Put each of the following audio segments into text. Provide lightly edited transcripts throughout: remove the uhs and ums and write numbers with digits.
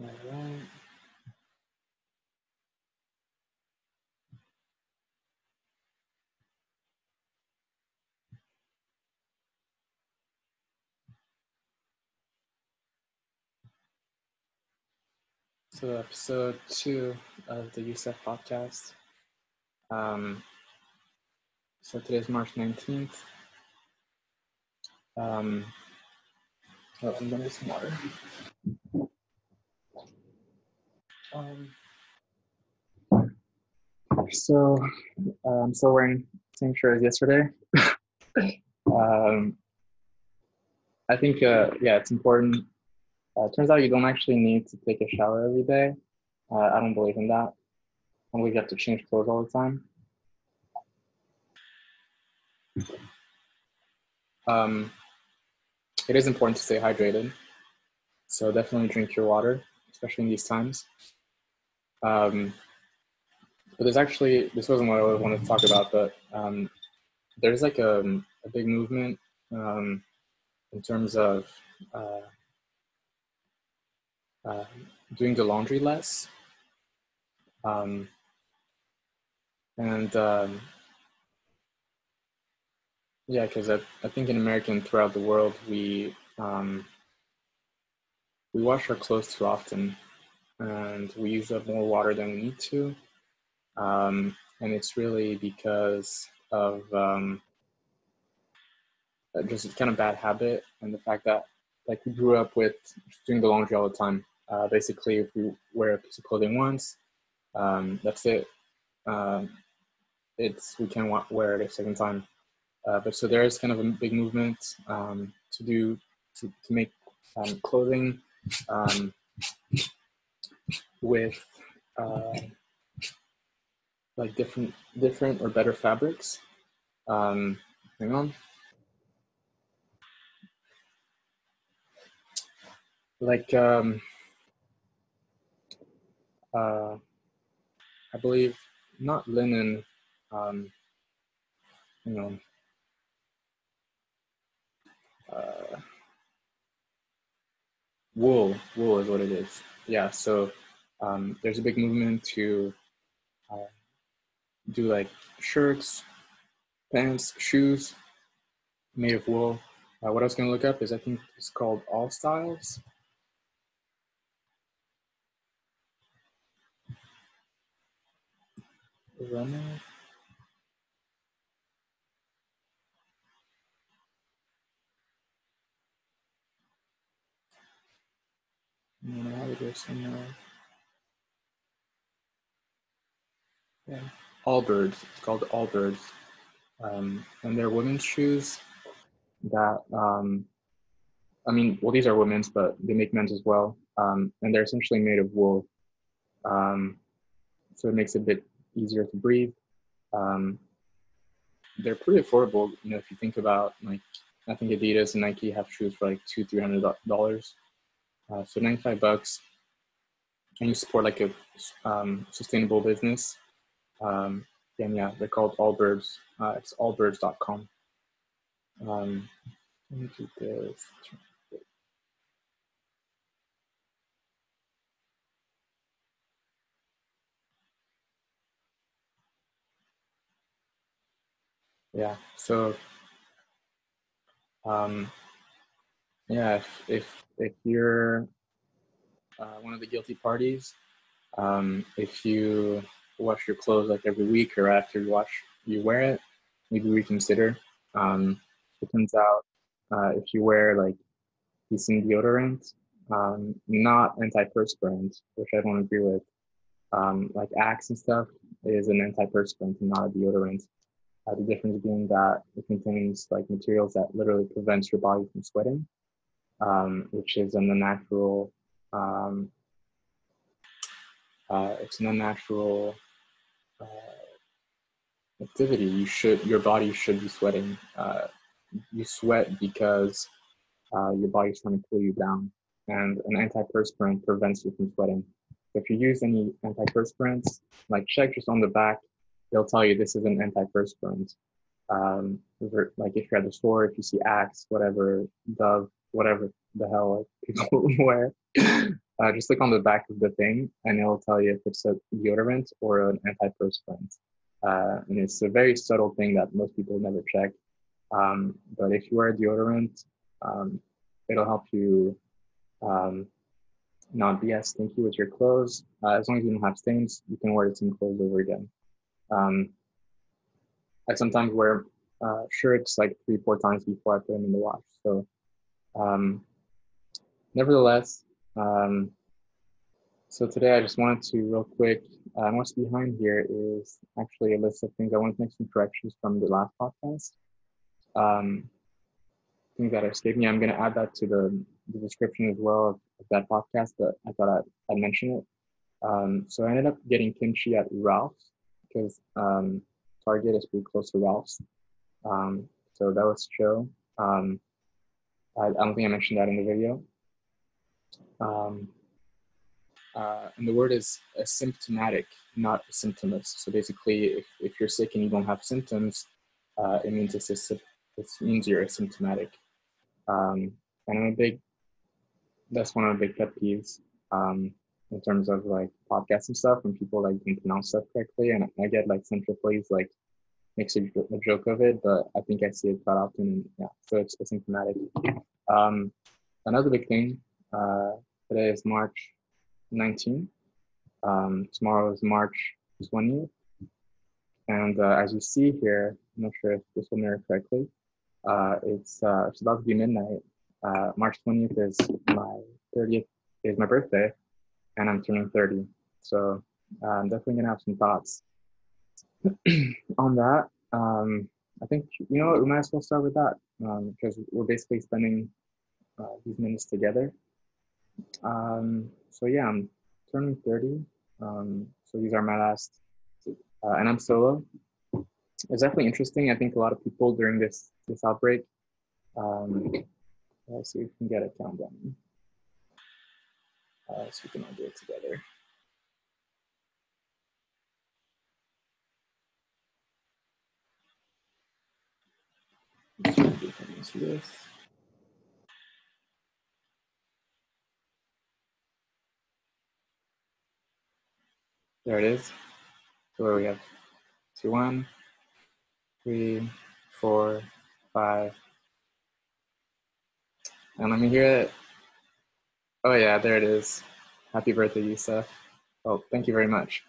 Alright. So episode 2 of the Youceff podcast. So today's March 19th. I'm gonna get some water. So I'm still wearing the same shirt as yesterday. I think, it's important. It turns out you don't actually need to take a shower every day. I don't believe in that. I believe you have to change clothes all the time. It is important to stay hydrated. So definitely drink your water, especially in these times. But this wasn't what I wanted to talk about, but there's like a big movement in terms of doing the laundry less. Because I think in America and throughout the world, we wash our clothes too often, and we use up more water than we need to. And it's really because of just a kind of bad habit, and the fact that like we grew up with doing the laundry all the time. Basically, if we wear a piece of clothing once, that's it. We can't wear it a second time. But so there is kind of a big movement to make clothing with like different or better fabrics. Hang on. Like I believe not linen. Wool is what it is. Yeah. So there's a big movement to do like shirts, pants, shoes made of wool. What I was going to look up is I think it's called All Styles. Runner. I have it here somewhere. Yeah, Allbirds. It's called Allbirds, and they're women's shoes that these are women's, but they make men's as well, and they're essentially made of wool, so it makes it a bit easier to breathe. They're pretty affordable, if you think about, like, I think Adidas and Nike have shoes for like $200-300, so $95, and you support like a sustainable business. And yeah, they're called Allbirds. It's allbirds.com. Let me do this. Yeah. So, if you're one of the guilty parties, if you wash your clothes like every week or after you wear it, maybe reconsider. It turns out if you wear like decent deodorant, not antiperspirant, which I don't agree with, like Axe and stuff is an antiperspirant and not a deodorant. The difference being that it contains like materials that literally prevents your body from sweating, which is an unnatural. It's an unnatural activity. Your body should be sweating. You sweat because your body's trying to cool you down, and an antiperspirant prevents you from sweating. So if you use any antiperspirants, like check just on the back, they'll tell you this is an antiperspirant. Like if you're at the store, if you see Axe, whatever, Dove, whatever the hell people wear, just look on the back of the thing and it'll tell you if it's a deodorant or an antiperspirant. And it's a very subtle thing that most people never check. But if you wear a deodorant, it'll help you not be as stinky with your clothes. As long as you don't have stains, you can wear the same clothes over again. I sometimes wear shirts like 3-4 times before I put them in the wash. So nevertheless, so today I just wanted to real quick, what's behind here is actually a list of things. I want to make some corrections from the last podcast. Things that escaped me. I'm going to add that to the description as well of that podcast, but I thought I'd mention it. So I ended up getting kimchi at Ralph's because Target is pretty close to Ralph's. So that was chill. I don't think I mentioned that in the video. And the word is asymptomatic, not symptomless. So basically, if you're sick and you don't have symptoms, it means it means you're asymptomatic. And that's one of the big pet peeves in terms of like podcasts and stuff, when people like don't pronounce stuff correctly. And I get like Central Plays like makes a joke of it, but I think I see it quite often. And yeah, so it's asymptomatic. Another big thing, today is March 19th. Tomorrow is March 20th. And as you see here, I'm not sure if this will mirror correctly. It's about to be midnight. March 20th is my 30th, is my birthday, and I'm turning 30. So I'm definitely gonna have some thoughts on that. I think, you know what, we might as well start with that because we're basically spending these minutes together. So yeah, I'm turning 30. So these are my last, and I'm solo. It's definitely interesting. I think a lot of people during this outbreak, let's see if we can get a countdown. So we can all do it together. Let's do this. There it is. So we have 2, 1, 3, 4, 5. And let me hear it. Oh yeah, there it is. Happy birthday, Youceff. Oh, thank you very much.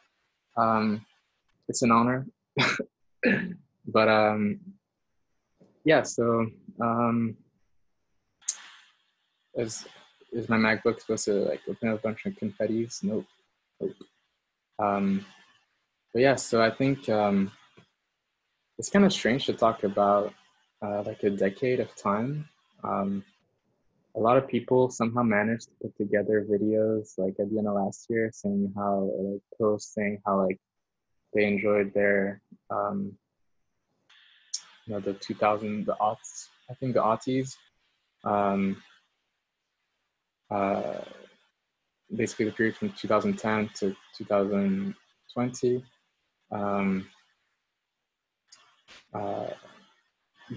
It's an honor. But yeah, so is my MacBook supposed to like open up a bunch of confettis? Nope. But yeah, so I think it's kind of strange to talk about like a decade of time. A lot of people somehow managed to put together videos like at the end of last year saying how, like posts saying how like they enjoyed their, you know, the 2000, the aughts, I think the aughties. Basically the period from 2010 to 2020.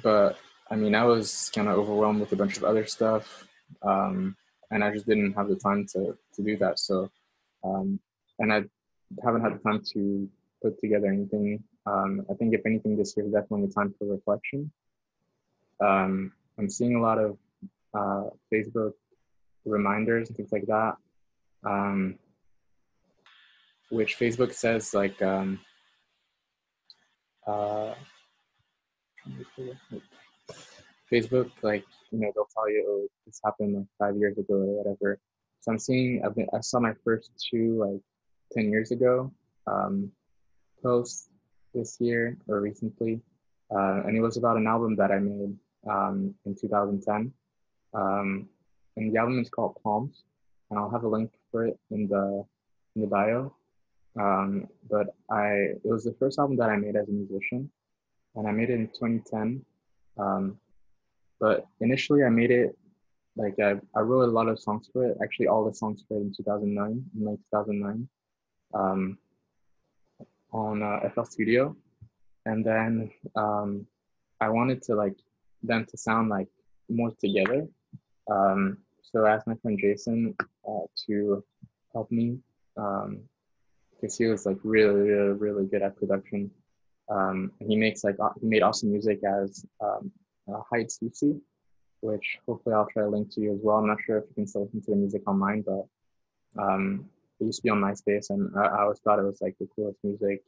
But I mean, I was kind of overwhelmed with a bunch of other stuff, and I just didn't have the time to do that. So, and I haven't had the time to put together anything. I think if anything, this year is definitely a time for reflection. I'm seeing a lot of Facebook reminders and things like that, which Facebook says like, Facebook, like, you know, they'll tell you, oh, this happened like 5 years ago or whatever. So I'm seeing, I saw my first 2 like 10 years ago posts this year or recently, and it was about an album that I made in 2010, and the album is called Palms, and I'll have a link for it in the bio. But it was the first album that I made as a musician, and I made it in 2010. But initially I made it, like I wrote a lot of songs for it, actually all the songs for it in 2009, in like 2009, on FL Studio. And then I wanted to like them to sound like more together. So I asked my friend Jason to help me, because he was like really good at production. And he made awesome music as Heights UC, which hopefully I'll try to link to you as well. I'm not sure if you can still listen to the music online, but it used to be on MySpace, and I always thought it was like the coolest music.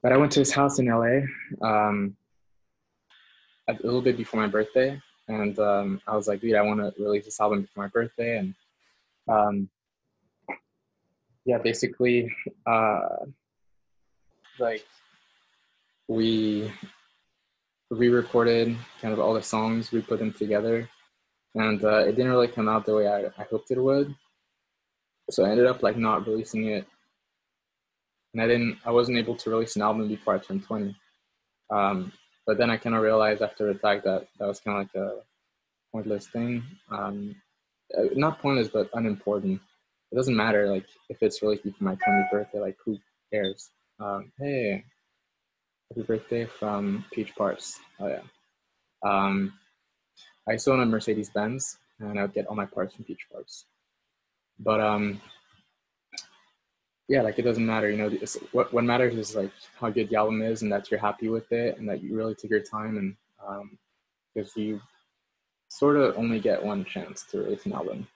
But I went to his house in LA a little bit before my birthday, and I was like, dude, I want to release this album before my birthday, and um, yeah, basically, like we re-recorded kind of all the songs, we put them together, and it didn't really come out the way I hoped it would. So I ended up like not releasing it, and I wasn't able to release an album before I turned 20. But then I kind of realized after the fact that that was kind of like a pointless thing. Not pointless, but unimportant. It doesn't matter like if it's released before my 20th birthday. Like who cares? Hey, happy birthday from Peach Parts. Oh yeah. I used to own a Mercedes Benz, and I would get all my parts from Peach Parts. But yeah, like it doesn't matter. You know, what matters is like how good the album is, and that you're happy with it, and that you really took your time, and because you sort of only get one chance to release an album.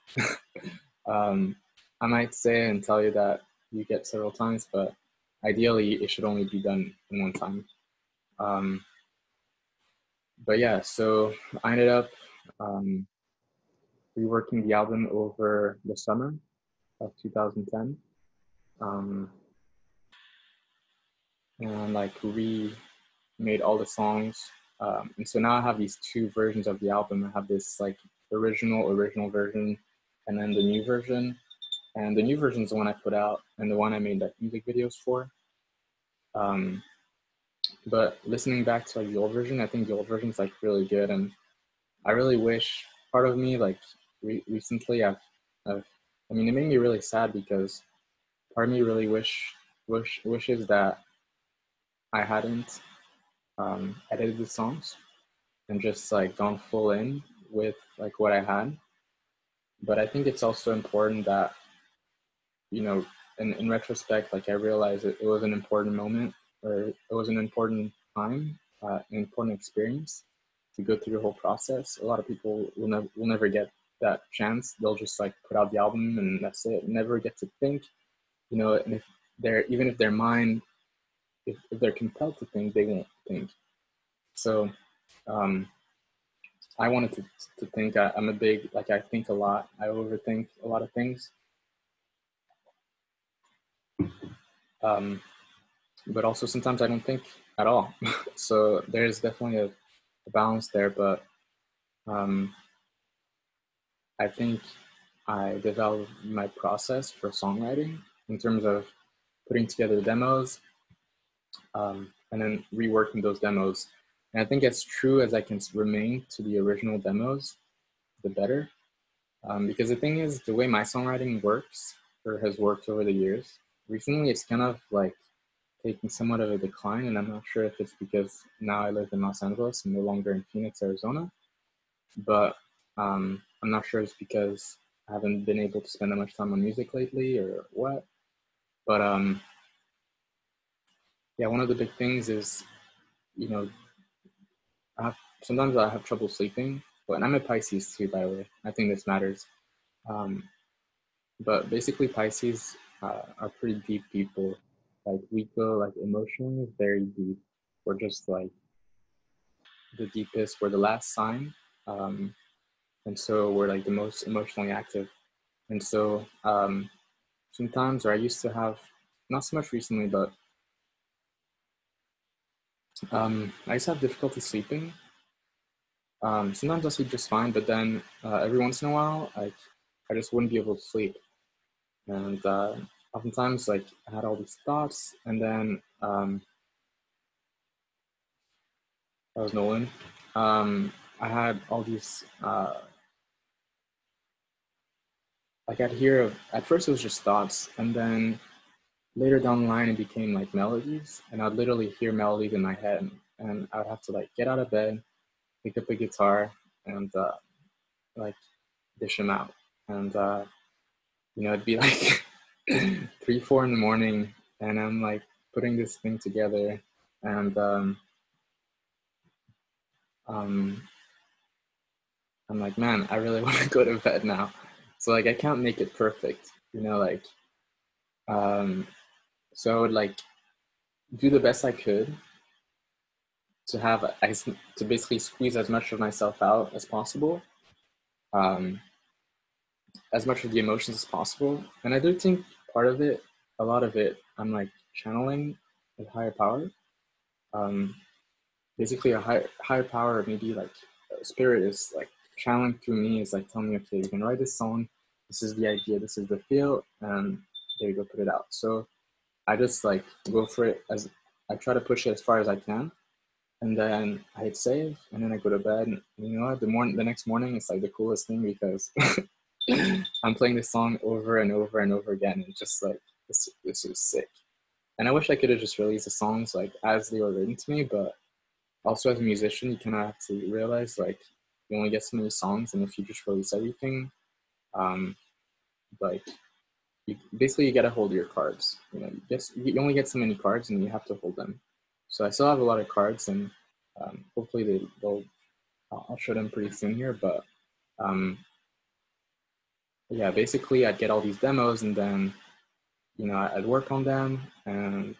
I might say and tell you that you get several times, but ideally it should only be done in one time. But yeah, so I ended up reworking the album over the summer of 2010, and like remade all the songs. And so now I have these two versions of the album. I have this like original version, and then the new version. And the new version is the one I put out, and the one I made like music videos for. But listening back to like the old version, I think the old version is like really good, and I really wish, part of me like recently I mean, it made me really sad because part of me really wishes that I hadn't edited the songs and just like gone full in with like what I had. But I think it's also important that, you know, in retrospect, like I realized it was an important moment, or it was an important time, an important experience to go through the whole process. A lot of people will never get that chance. They'll just like put out the album and that's it. Never get to think, you know, and even if their mind, if they're compelled to think, they won't think. So I wanted to think. I'm a big, like I think a lot. I overthink a lot of things. But also sometimes I don't think at all. So there's definitely a balance there, but I think I developed my process for songwriting in terms of putting together demos and then reworking those demos. And I think as true as I can remain to the original demos, the better. Because the thing is, the way my songwriting works, or has worked over the years, recently it's kind of like taking somewhat of a decline, and I'm not sure if it's because now I live in Los Angeles and no longer in Phoenix, Arizona, but I'm not sure it's because I haven't been able to spend that much time on music lately or what. But yeah, one of the big things is, you know, sometimes I have trouble sleeping, and I'm a Pisces too, by the way. I think this matters. But basically Pisces are pretty deep people. Like we go like emotionally very deep. We're just like the deepest, we're the last sign. And so we're like the most emotionally active. And so sometimes, or I used to have, not so much recently, but I used to have difficulty sleeping. Sometimes I sleep just fine, but then every once in a while, like I just wouldn't be able to sleep. And oftentimes, like I had all these thoughts, and then that was Nolan. I had all these, like I'd hear, at first it was just thoughts, and then later down the line it became like melodies, and I'd literally hear melodies in my head, and I would have to like get out of bed, pick up a guitar, and like dish them out. And it'd be like 3, 4 in the morning, and I'm like putting this thing together, and um, I'm like, man, I really want to go to bed now. So like I can't make it perfect, like so I would like do the best I could to to basically squeeze as much of myself out as possible, um, as much of the emotions as possible. And I do think a lot of it, I'm like channeling a higher power. Um, Basically, a higher power, maybe like spirit, is like channeling through me, is like telling me, okay, you can write this song. This is the idea. This is the feel, and there you go, put it out. So I just like go for it, as I try to push it as far as I can, and then I hit save, and then I go to bed. And you know what? The next morning, it's like the coolest thing, because I'm playing this song over and over and over again, and just like this is sick. And I wish I could have just released the songs like as they were written to me, but also as a musician, you kind of have to realize like you only get so many songs, and if you just release everything, um, like you got to hold your cards. You only get so many cards, and you have to hold them. So I still have a lot of cards, and hopefully they'll I'll show them pretty soon here. But yeah, basically I'd get all these demos, and then I'd work on them, and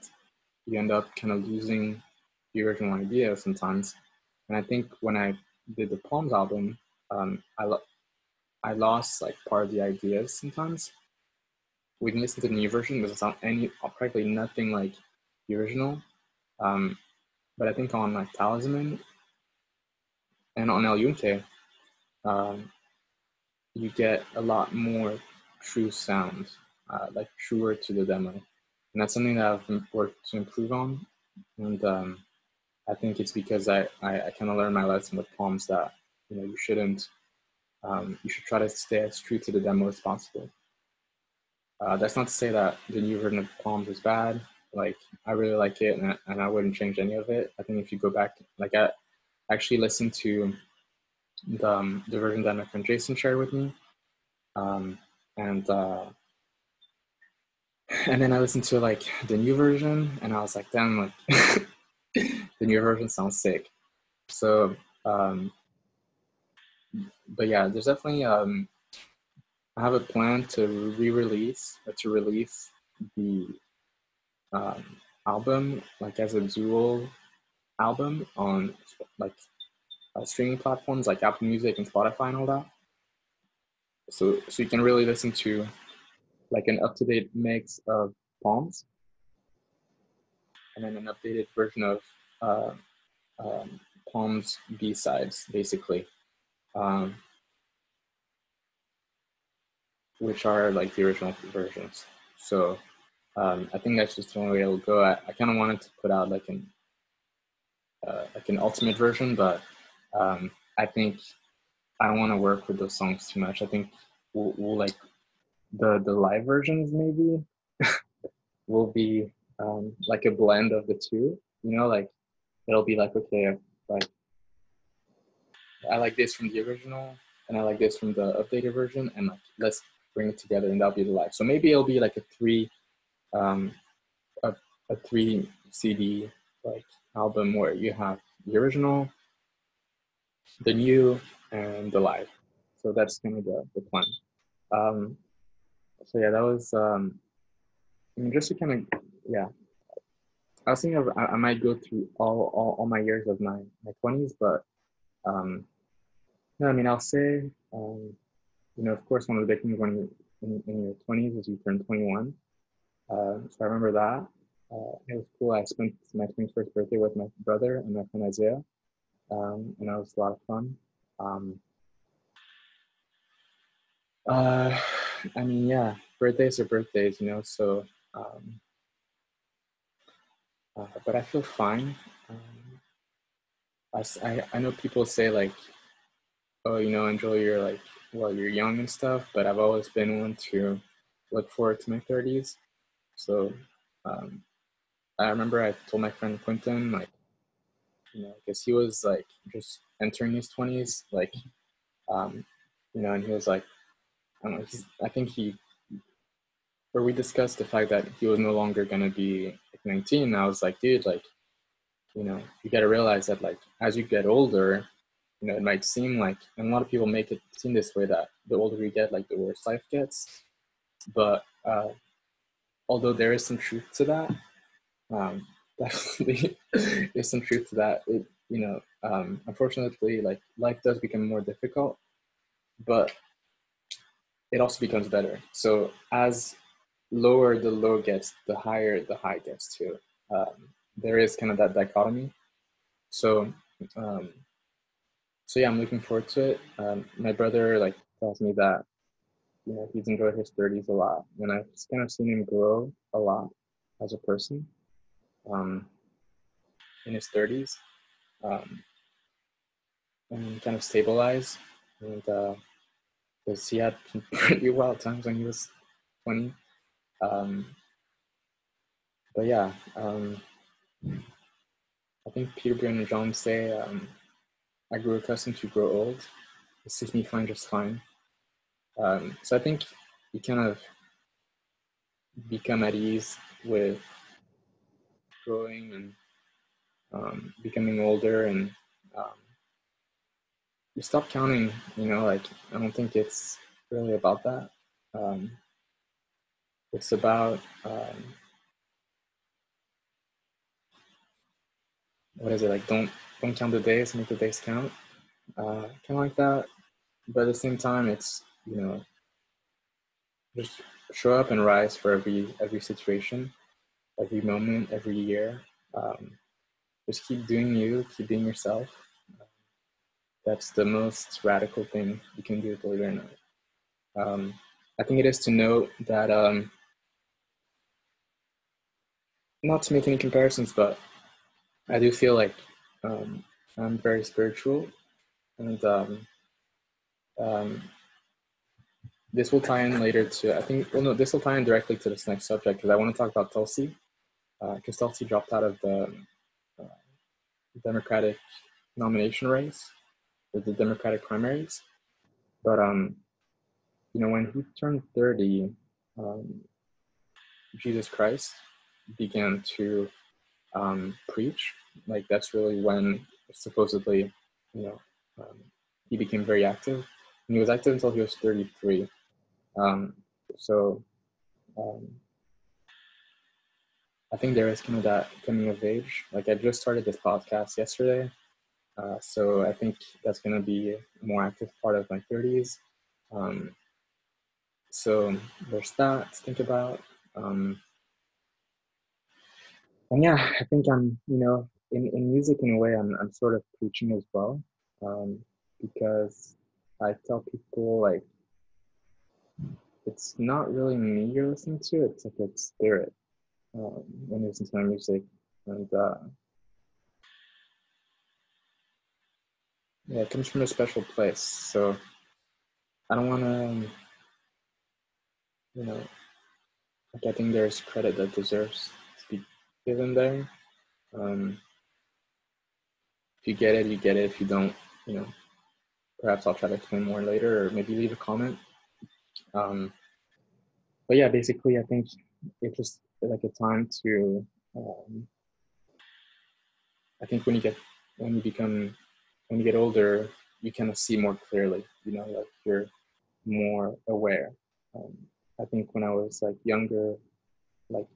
you end up kind of losing the original idea sometimes. And I think when I did the Palms album, I lost like part of the ideas sometimes. We can listen to the new version. Doesn't sound practically nothing like the original. But I think on like Talisman and on El Yunque, you get a lot more true sound, like truer to the demo. And that's something that I've worked to improve on. And I think it's because I kind of learned my lesson with Palms, that you shouldn't, you should try to stay as true to the demo as possible. That's not to say that the new version of Palms is bad. Like, I really like it, and I wouldn't change any of it. I think if you go back, like I actually listened to the version that my friend Jason shared with me, and then I listened to like the new version, and I was like, damn, like the new version sounds sick. So, but yeah, there's definitely I have a plan to release the album like as a dual album on like streaming platforms like Apple Music and Spotify and all that. So you can really listen to like an up-to-date mix of Palms, and then an updated version of Palms B-sides, basically, which are like the original versions. So I think that's just the only way it'll go. I kind of wanted to put out like an ultimate version, but I think I don't want to work with those songs too much. I think we'll like the live versions maybe will be like a blend of the two. Like it'll be like, okay, like I like this from the original, and I like this from the updated version, and like let's bring it together, and that'll be the live. So maybe it'll be like a three CD like album where you have the original, the new, and the live. So that's kind of the plan. So yeah, that was I mean, just to kind of, yeah, I was thinking of I might go through all my years of my 20s, but no, I mean, I'll say of course, one of the big things when you're in your 20s is you turn 21. So I remember that. It was cool. I spent my 21st birthday with my brother and my friend Isaiah, and that was a lot of fun. I mean, yeah, birthdays are birthdays, so, but I feel fine. I know people say like, oh, enjoy your like while you're young and stuff, but I've always been one to look forward to my 30s. So I remember I told my friend Quentin, like, because he was like just entering his 20s, like, and he was like, I don't know, I think we discussed the fact that he was no longer going to be like 19. And I was like, dude, like, you got to realize that, like, as you get older, it might seem like, and a lot of people make it seem this way, that the older you get, like, the worse life gets. But although there is some truth to that, definitely there's some truth to that. Unfortunately, like, life does become more difficult, but it also becomes better. So as lower the low gets, the higher the high gets too. There is kind of that dichotomy. So yeah, I'm looking forward to it. My brother, like, tells me that he's enjoyed his 30s a lot, and I've just kind of seen him grow a lot as a person in his 30s, and kind of stabilize. And because he had pretty wild times when he was 20. But yeah, I think Peter Brian and John say, I grew accustomed to grow old. It suits me fine, just fine. So I think you kind of become at ease with growing and becoming older, and you stop counting, like, I don't think it's really about that. It's about, what is it, like, don't count the days, make the days count, kind of like that. But at the same time, it's, just show up and rise for every situation, every moment, every year. Just keep doing you, keep being yourself. That's the most radical thing you can do, believe it or not. I think it is to note that, not to make any comparisons, but I do feel like I'm very spiritual, and this will tie in later to, I think, well, no, this will tie in directly to this next subject, because I want to talk about Tulsi, because Tulsi dropped out of the Democratic nomination race, or the Democratic primaries. But when he turned 30, Jesus Christ began to preach. Like, that's really when supposedly, he became very active. And he was active until he was 33. So I think there is kind of that coming of age. Like, I just started this podcast yesterday. So I think that's going to be a more active part of my 30s. So there's that to think about. And yeah, I think I'm, in music, in a way, I'm sort of preaching as well, because I tell people, like, it's not really me you're listening to, it's like a spirit when you listen to my music. And yeah, it comes from a special place. So I don't want to, like, I think there's credit that deserves to be given there. If you get it, you get it. If you don't, perhaps I'll try to explain more later, or maybe leave a comment. But yeah, basically, I think it's just like a time to, I think when you get older, you kind of see more clearly, like, you're more aware. I think when I was, like, younger, like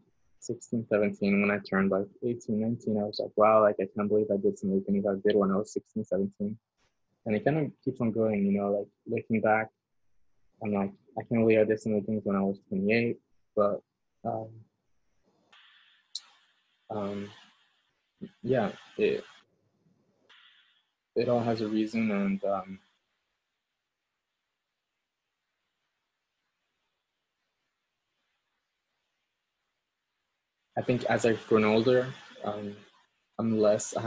16, 17, when I turned like 18, 19, I was like, wow, like, I can't believe I did some of the things I did when I was 16, 17. And it kind of keeps on going, like, looking back, I'm like, I can't believe I did some of the things when I was 28, but yeah, it all has a reason. And I think as I've grown older, I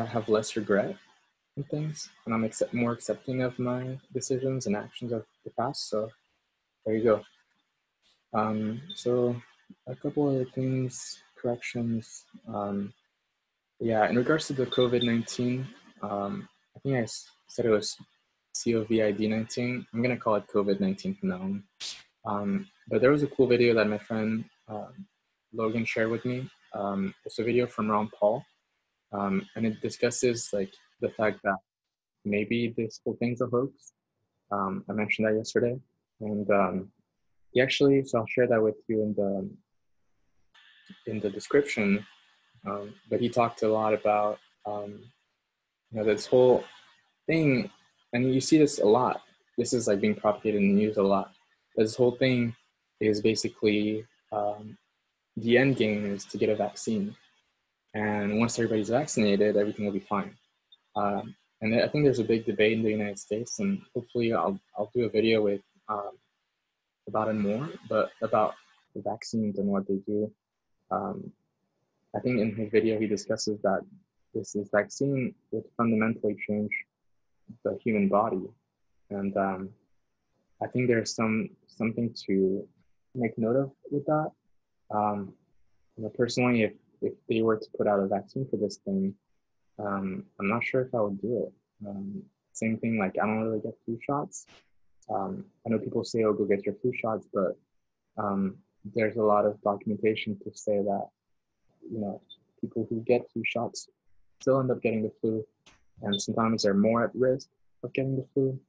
have less regret in things, and I'm more accepting of my decisions and actions of the past. So there you go. So a couple other things, corrections. Yeah, in regards to the COVID-19, I think I said it was COVID-19. I'm gonna call it COVID-19 from now on. But there was a cool video that my friend Logan shared with me. It's a video from Ron Paul, and it discusses like the fact that maybe this whole thing's a hoax. I mentioned that yesterday, and he actually, so I'll share that with you in the description. But he talked a lot about this whole thing, and you see this a lot. This is like being propagated in the news a lot. This whole thing is basically the end game is to get a vaccine, and once everybody's vaccinated, everything will be fine. And I think there's a big debate in the United States, and hopefully I'll do a video with about it more, but about the vaccines and what they do. I think in his video he discusses that this vaccine would fundamentally change the human body, and I think there's something to make note of with that. Personally, if they were to put out a vaccine for this thing, I'm not sure if I would do it. Same thing, like I don't really get flu shots. I know people say, "Oh, go get your flu shots," but there's a lot of documentation to say that people who get flu shots still end up getting the flu, and sometimes they're more at risk of getting the flu.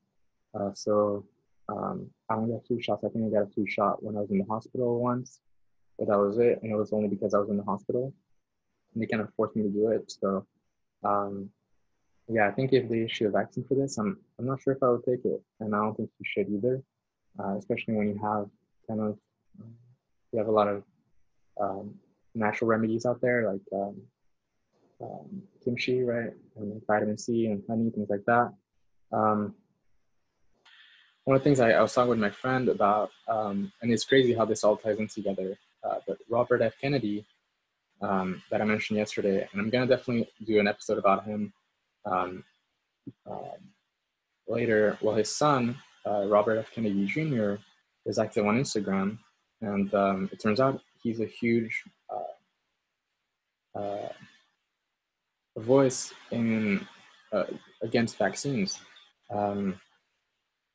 So I don't get flu shots. I think I got a flu shot when I was in the hospital once, but that was it, and it was only because I was in the hospital, and they kind of forced me to do it. So yeah, I think if they issue a vaccine for this, I'm not sure if I would take it, and I don't think you should either, especially when you have you have a lot of natural remedies out there like kimchi, right, and vitamin C and honey, things like that. One of the things I was talking with my friend about, and it's crazy how this all ties in together, but Robert F. Kennedy, that I mentioned yesterday, and I'm going to definitely do an episode about him later. Well, his son, Robert F. Kennedy Jr., is active on Instagram, and it turns out he's a huge voice in against vaccines.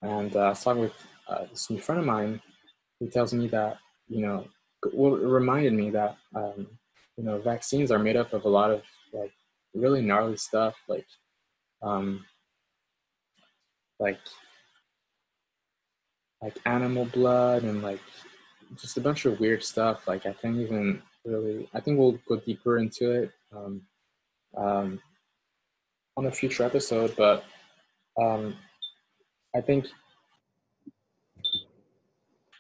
And I was talking with this new friend of mine who tells me that, it reminded me that, vaccines are made up of a lot of like really gnarly stuff, like animal blood and like just a bunch of weird stuff. Like I can't even really, I think we'll go deeper into it on a future episode, but I think,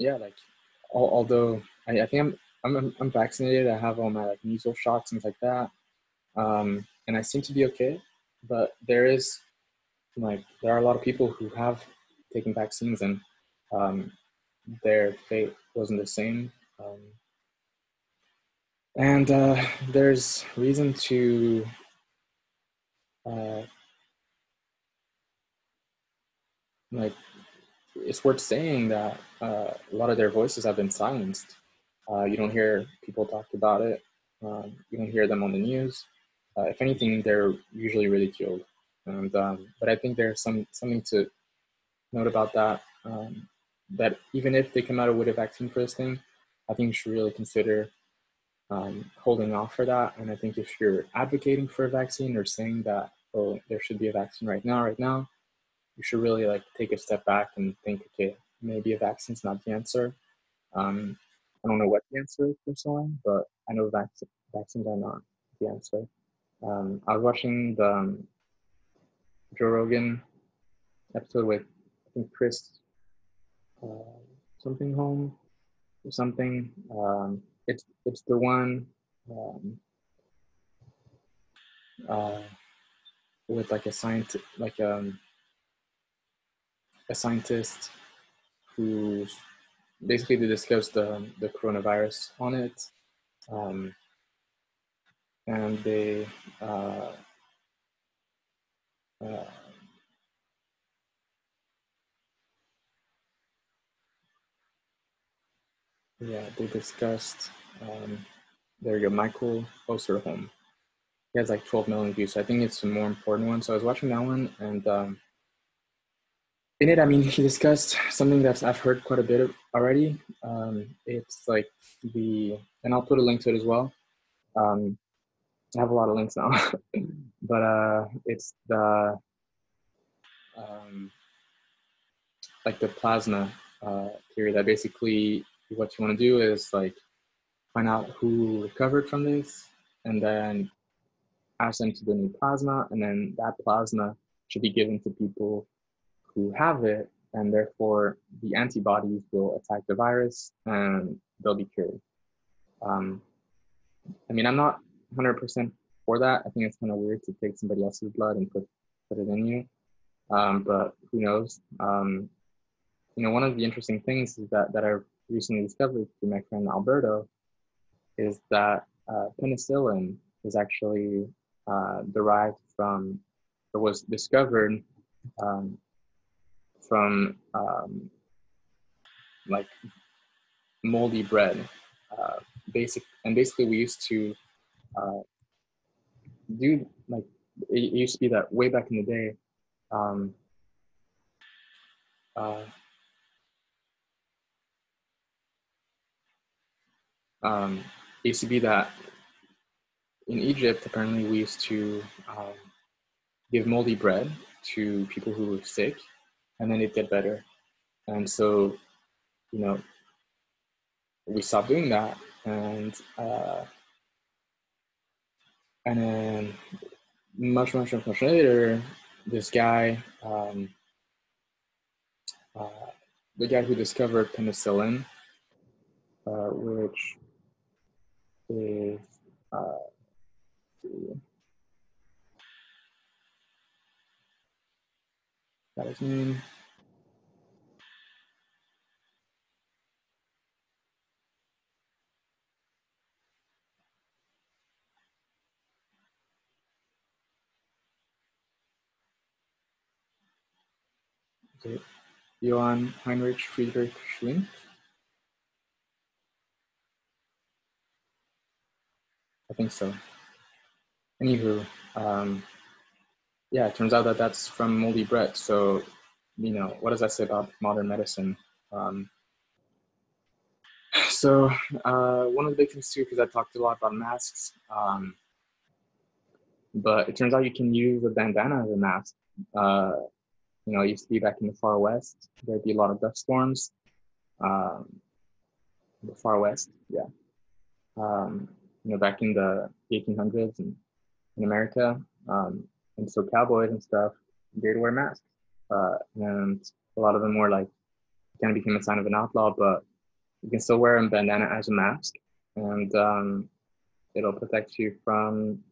yeah, like although I think I'm vaccinated, I have all my like measles shots, things like that, and I seem to be okay. But there are a lot of people who have taken vaccines and their fate wasn't the same, and there's reason to it's worth saying that a lot of their voices have been silenced. You don't hear people talk about it. You don't hear them on the news. If anything, they're usually ridiculed. And but I think there's something to note about that. That even if they come out with a vaccine for this thing, I think you should really consider holding off for that. And I think if you're advocating for a vaccine or saying that, oh, there should be a vaccine right now, you should really like take a step back and think, okay, maybe a vaccine's not the answer. I don't know what the answer is personally, but I know vaccines are not the answer. I was watching the Joe Rogan episode with, I think, Chris something home or something. It's the one with like a scientist who's basically they discussed the coronavirus on it, and they they discussed there you go, Michael Osterholm. He has like 12 million views, so I think it's a more important one. So I was watching that one, and in it, I mean, he discussed something that I've heard quite a bit of already. It's like and I'll put a link to it as well. Um, I have a lot of links now, but it's um, like the plasma theory, that basically what you want to do is like find out who recovered from this, and then ask them to donate plasma, and then that plasma should be given to people who have it, and therefore the antibodies will attack the virus and they'll be cured. Um, I mean, I'm not 100% for that. I think it's kind of weird to take somebody else's blood and put it in you, but who knows? One of the interesting things is that I recently discovered through my friend Alberto is that penicillin is actually derived from, or was discovered um, from like moldy bread. Basically we used to do like, it used to be that way back in the day. Um, uh, it used to be that in Egypt, apparently we used to give moldy bread to people who were sick, and then it'd get better. And so, you know, we stopped doing that, and then much later, this guy, the guy who discovered penicillin, which is that his name. Okay. Johann Heinrich Friedrich Schlink. I think so. Anywho, yeah, it turns out that that's from moldy bread. So, what does that say about modern medicine? Um, so, one of the big things too, because I talked a lot about masks, but it turns out you can use a bandana as a mask. It used to be back in the far west, there'd be a lot of dust storms. Um, the far west, yeah. Back in the 1800s in America. And so cowboys and stuff, they'd wear masks. And a lot of them were like, kind of became a sign of an outlaw, but you can still wear a bandana as a mask. And it'll protect you from,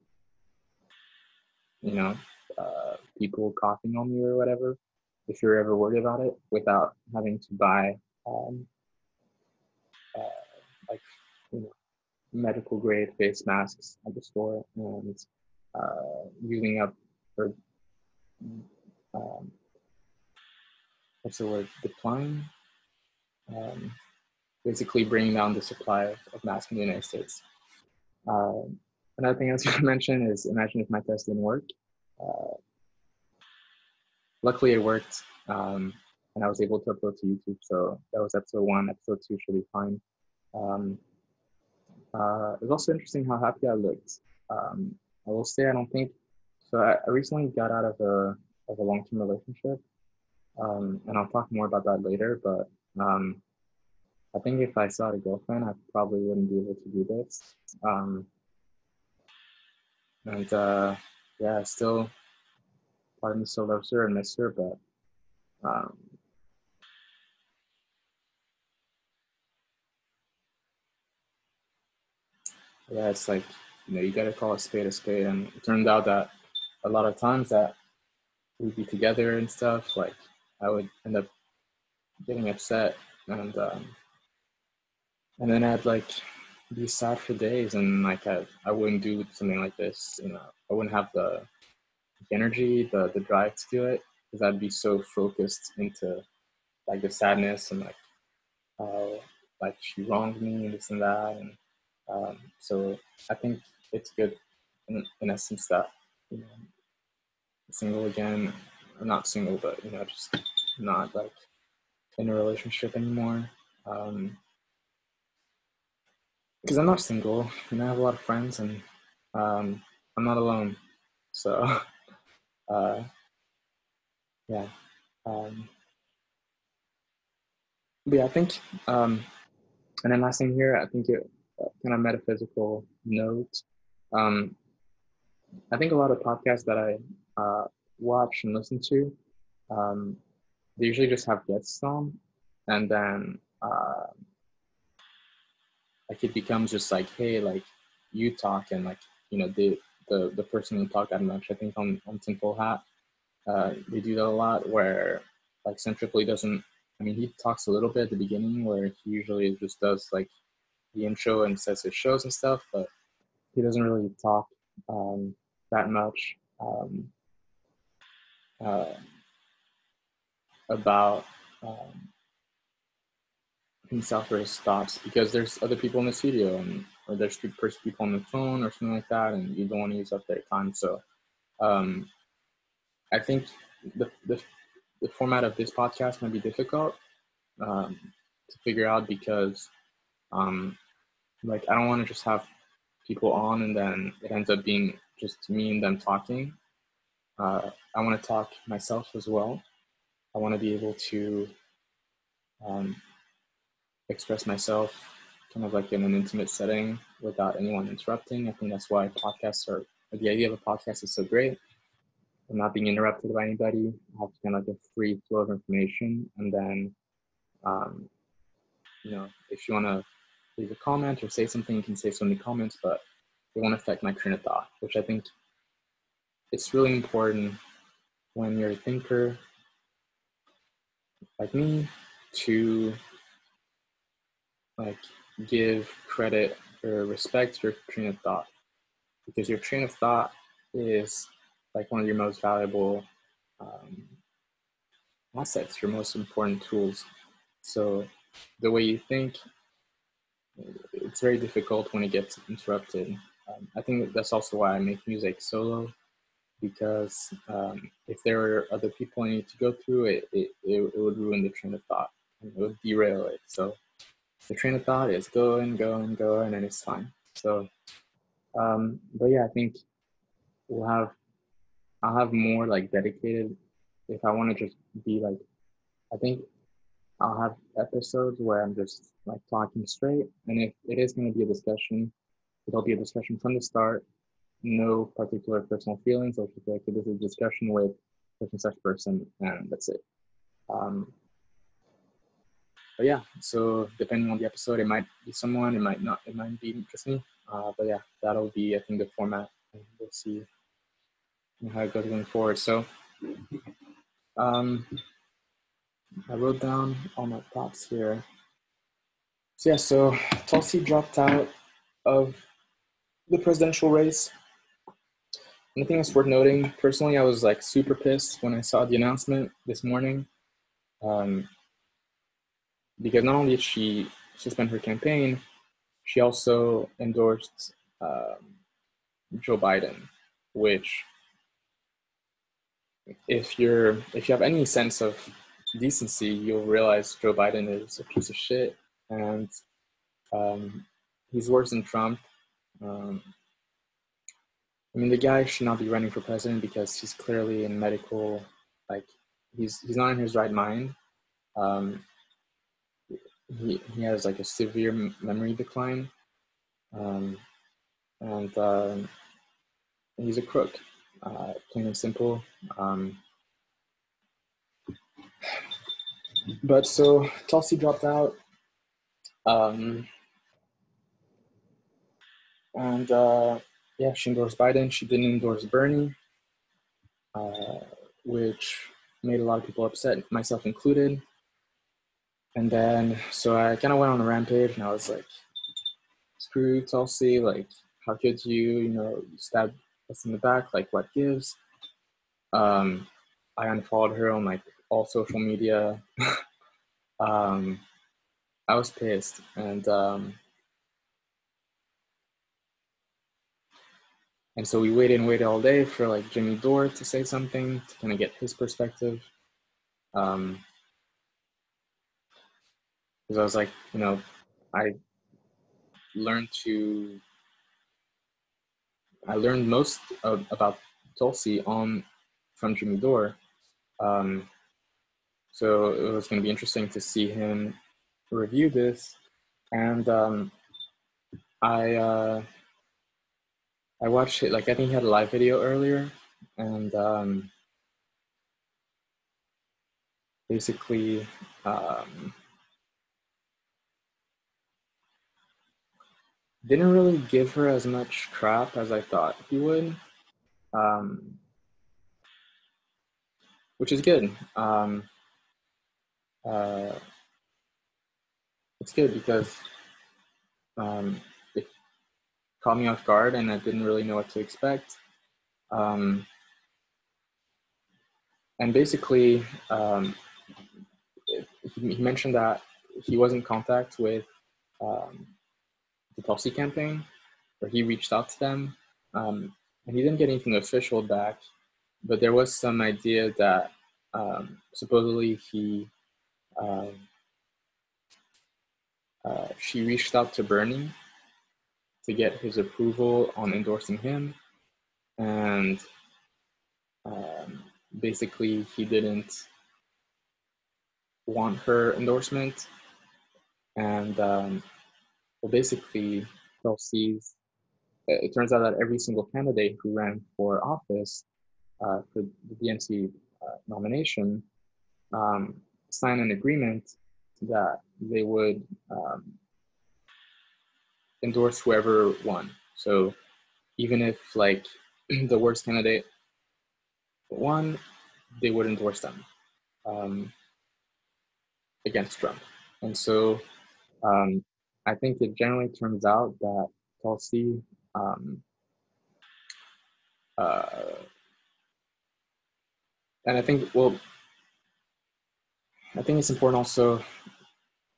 people coughing on you or whatever, if you're ever worried about it, without having to buy uh, like, medical grade face masks at the store, and using up, or um, what's the word, deploying, um, basically bringing down the supply of masks in the United States. Another thing I was going to mention is, imagine if my test didn't work. Luckily it worked, and I was able to upload to YouTube. So that was episode 1. Episode 2 should be fine. It was also interesting how happy I looked. I will say, I don't think so. I recently got out of a long-term relationship, and I'll talk more about that later. But I think if I saw a girlfriend, I probably wouldn't be able to do this. And yeah, still, part of me still loves her and miss her, but yeah, it's like, you gotta call a spade a spade. And it turned out that a lot of times that we'd be together and stuff, like I would end up getting upset, and then I'd like be sad for days, and like I wouldn't do something like this. I wouldn't have the energy, the drive to do it, because I'd be so focused into like the sadness and like how like she wronged me and this and that, and so I think it's good in essence that, single again, or not single, but just not like in a relationship anymore. Because I'm not single, and I have a lot of friends, and I'm not alone. So, yeah. But yeah, I think, and then last thing here, I think it kind of metaphysical note. I think a lot of podcasts that I watch and listen to, um, they usually just have guests on, and then like it becomes just like, hey, like you talk, and like the person will talk that much. I think on Tinfoil Hat, they do that a lot, where like Centrically doesn't. I mean, he talks a little bit at the beginning, where he usually just does like the intro and says his shows and stuff, but he doesn't really talk that much uh, about himself or his thoughts, because there's other people in the studio, or there's people on the phone or something like that, and you don't want to use up their time. So I think the format of this podcast might be difficult to figure out, because like I don't want to just have people on and then it ends up being just me and them talking. I want to talk myself as well. I want to be able to express myself kind of like in an intimate setting without anyone interrupting. I think that's why the idea of a podcast is so great. I'm not being interrupted by anybody. I have kind of like a free flow of information. And then, if you want to leave a comment or say something, you can say so in the comments, but it won't affect my train of thought, which I think it's really important when you're a thinker like me to like give credit or respect your train of thought, because your train of thought is like one of your most valuable assets, your most important tools. So the way you think, it's very difficult when it gets interrupted. I think that's also why I make music solo, because if there were other people I need to go through, it would ruin the train of thought, and it would derail it. So the train of thought is going, and then it's fine. So, but yeah, I think I'll have more like dedicated, if I want to just be like, I think I'll have episodes where I'm just like talking straight, and if it is going to be a discussion, it'll be a discussion from the start, no particular personal feelings. I'll just be like, this is a discussion with such and such person, and that's it. But yeah, so depending on the episode, it might be someone, it might not, it might be just me. But yeah, that'll be, I think, the format, and we'll see how it goes going forward. So I wrote down all my thoughts here. So yeah, so Tulsi dropped out of the presidential race. And I think it's worth noting, personally, I was like super pissed when I saw the announcement this morning, because not only did she suspend her campaign, she also endorsed Joe Biden, which, if you have any sense of decency, you'll realize Joe Biden is a piece of shit, and he's worse than Trump. I mean, the guy should not be running for president, because he's clearly in medical, like he's not in his right mind. He has like a severe memory decline, and he's a crook, plain and simple. But so Tulsi dropped out, and yeah, she endorsed Biden. She didn't endorse Bernie, which made a lot of people upset, myself included. And then, so I kind of went on a rampage, and I was like, screw Tulsi, like, how could you stab us in the back, like, what gives? I unfollowed her on, like, all social media. I was pissed, and so we waited all day for, like, Jimmy Dore to say something, to kind of get his perspective. Because I was like, I learned to I learned most about Tulsi from Jimmy Dore. So it was going to be interesting to see him review this. And I watched it, like I think he had a live video earlier, and basically didn't really give her as much crap as I thought he would, which is good. It's good because it caught me off guard and I didn't really know what to expect. And basically, he mentioned that he was in contact with the Tulsi campaign, where he reached out to them, and he didn't get anything official back, but there was some idea that supposedly she reached out to Bernie to get his approval on endorsing him, and basically he didn't want her endorsement, and well, basically Tulsi's. It turns out that every single candidate who ran for office for the DNC nomination signed an agreement that they would endorse whoever won. So even if like the worst candidate won, they would endorse them against Trump. And so I think it generally turns out that Tulsi and I think it's important also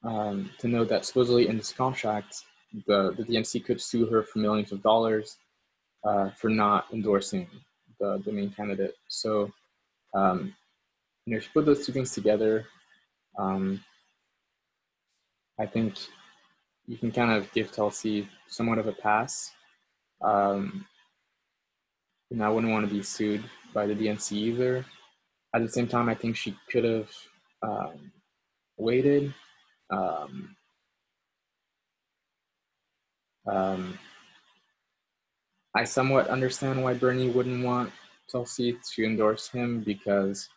to note that supposedly in this contract, the DNC could sue her for millions of dollars for not endorsing the main candidate. So, if you put those two things together, I think you can kind of give Tulsi somewhat of a pass. I wouldn't want to be sued by the DNC either. At the same time, I think she could have waited. I somewhat understand why Bernie wouldn't want Tulsi to endorse him, because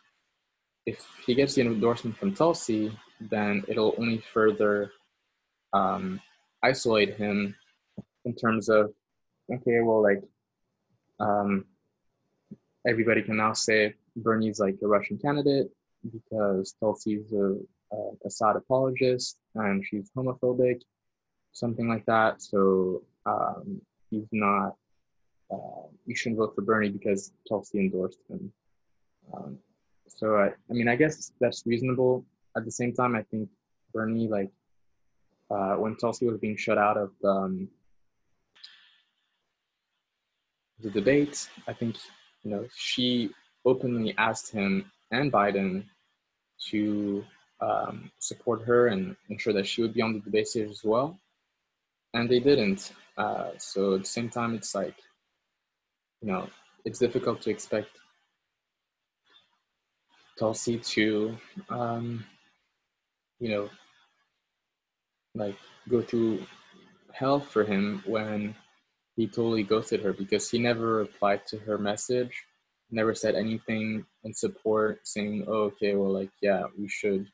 if he gets the endorsement from Tulsi, then it'll only further isolate him in terms of, okay, well, like everybody can now say Bernie's like a Russian candidate because Tulsi's a Assad apologist and she's homophobic, something like that. So he's not. You shouldn't vote for Bernie because Tulsi endorsed him. So I guess that's reasonable. At the same time, I think Bernie, like when Tulsi was being shut out of the debate, I think she openly asked him and Biden to support her and ensure that she would be on the debate stage as well, and they didn't. So at the same time, it's like it's difficult to expect Tulsi to like go through hell for him when he totally ghosted her, because he never replied to her message, never said anything in support, saying, oh, okay, well, like, yeah, we should,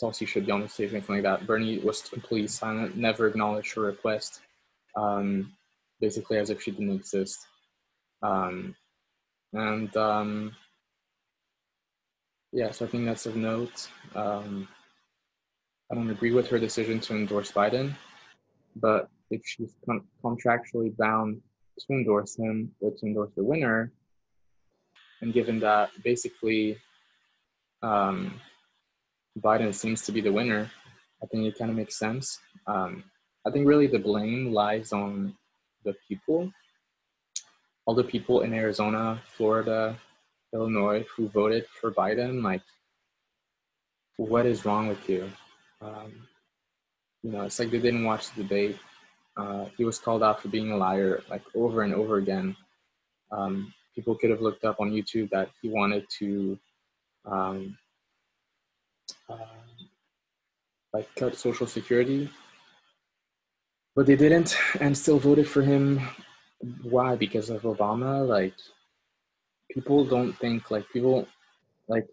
Tulsi should be on the stage, anything like that. Bernie was completely silent, never acknowledged her request, basically as if she didn't exist. Yeah, so I think that's of note. I don't agree with her decision to endorse Biden, but if she's contractually bound to endorse him or to endorse the winner, and given that basically Biden seems to be the winner, I think it kind of makes sense. I think really the blame lies on the people, all the people in Arizona, Florida, Illinois who voted for Biden, like, what is wrong with you? It's like they didn't watch the debate. He was called out for being a liar, like, over and over again. People could have looked up on YouTube that he wanted to um, uh, like cut Social Security, but they didn't, and still voted for him. Why? Because of Obama? Like, people don't think, like, people, like,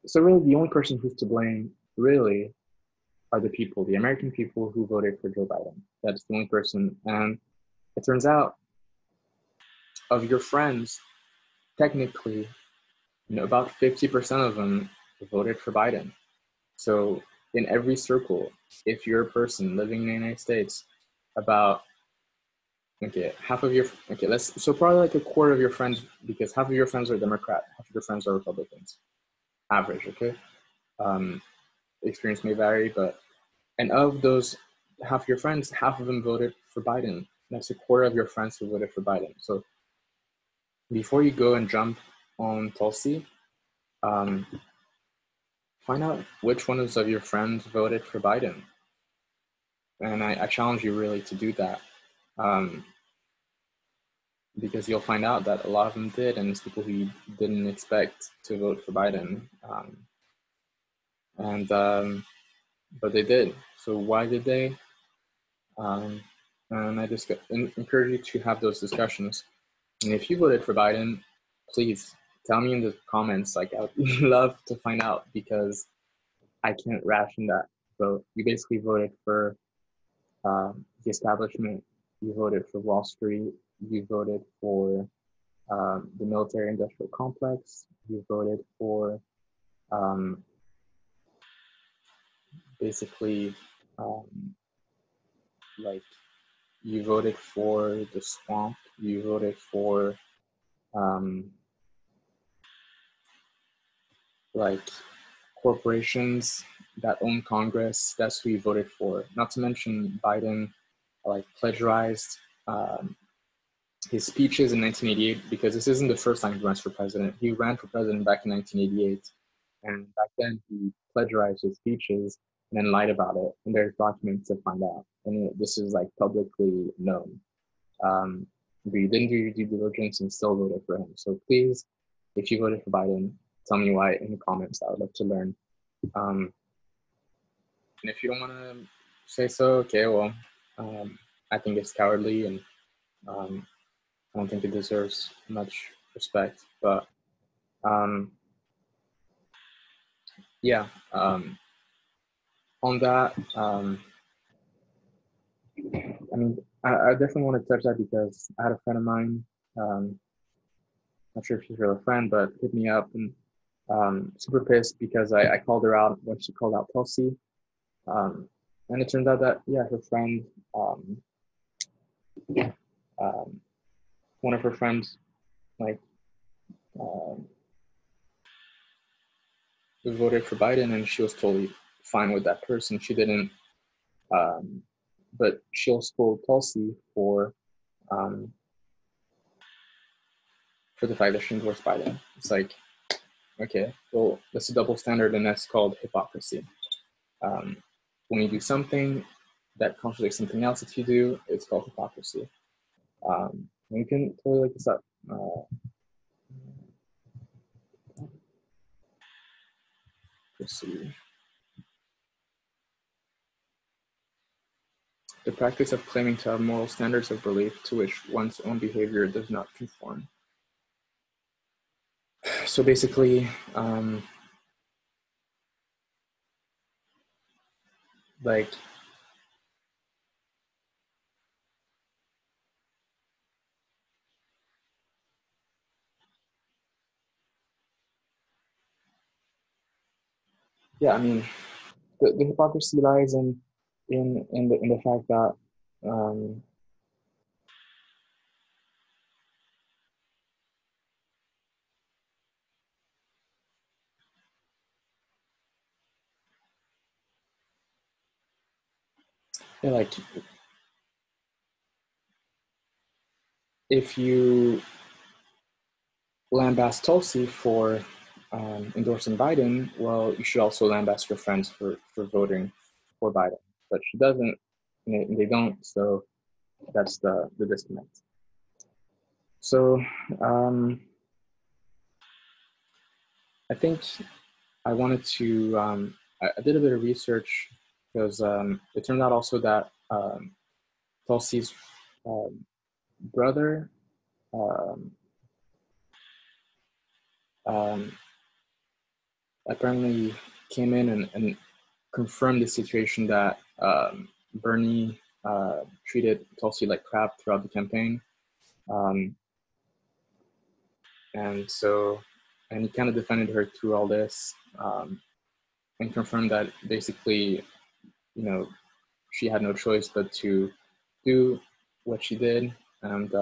so really the only person who's to blame, really, are the people, the American people who voted for Joe Biden. That's the only person. And it turns out, of your friends, technically, about 50% of them voted for Biden. So in every circle, if you're a person living in the United States, about half of your so probably like a quarter of your friends, because half of your friends are Democrat, half of your friends are Republicans. Average, okay. Experience may vary, but and of those half of your friends, half of them voted for Biden. That's a quarter of your friends who voted for Biden. So before you go and jump on Tulsi, find out which ones of your friends voted for Biden. And I challenge you really to do that, because you'll find out that a lot of them did, and it's people who you didn't expect to vote for Biden. But they did. So why did they? And I just encourage you to have those discussions. And if you voted for Biden, please tell me in the comments. Like, I would love to find out, because I can't ration that vote. You basically voted for the establishment. You voted for Wall Street. You voted for the military-industrial complex. You voted for basically like, you voted for the swamp. You voted for like corporations that own Congress. That's who you voted for. Not to mention Biden, like, plagiarized his speeches in 1988, because this isn't the first time he runs for president. He ran for president back in 1988, and back then he plagiarized his speeches and then lied about it. And there's documents to find out, and this is like publicly known. But you didn't do your due diligence and still voted for him. So please, if you voted for Biden, tell me why in the comments. I would love to learn. And if you don't want to say so, okay, well, I think it's cowardly, and I don't think it deserves much respect. But yeah, on that, I mean, I definitely want to touch that, because I had a friend of mine, not sure if she's really a friend, but hit me up and super pissed because I called her out when she called out Tulsi. And it turned out that, yeah, her friend, one of her friends, like, voted for Biden, and she was totally fine with that person. She didn't, but she'll scold Tulsi for the fact that she endorsed Biden. It's like, okay, well, that's a double standard, and that's called hypocrisy. When you do something that contradicts something else that you do, it's called hypocrisy. You can totally look this up. Let's see. The practice of claiming to have moral standards of belief to which one's own behavior does not conform. So basically, like, yeah, I mean, the hypocrisy lies in the fact that yeah, like, if you lambast Tulsi for endorsing Biden, well, you should also lambast your friends for voting for Biden. But she doesn't, and they don't, so that's the disconnect. So I think I wanted to, I did a bit of research because it turned out also that Tulsi's brother apparently came in and confirmed the situation that Bernie treated Tulsi like crap throughout the campaign. And he kind of defended her through all this and confirmed that basically, she had no choice but to do what she did. And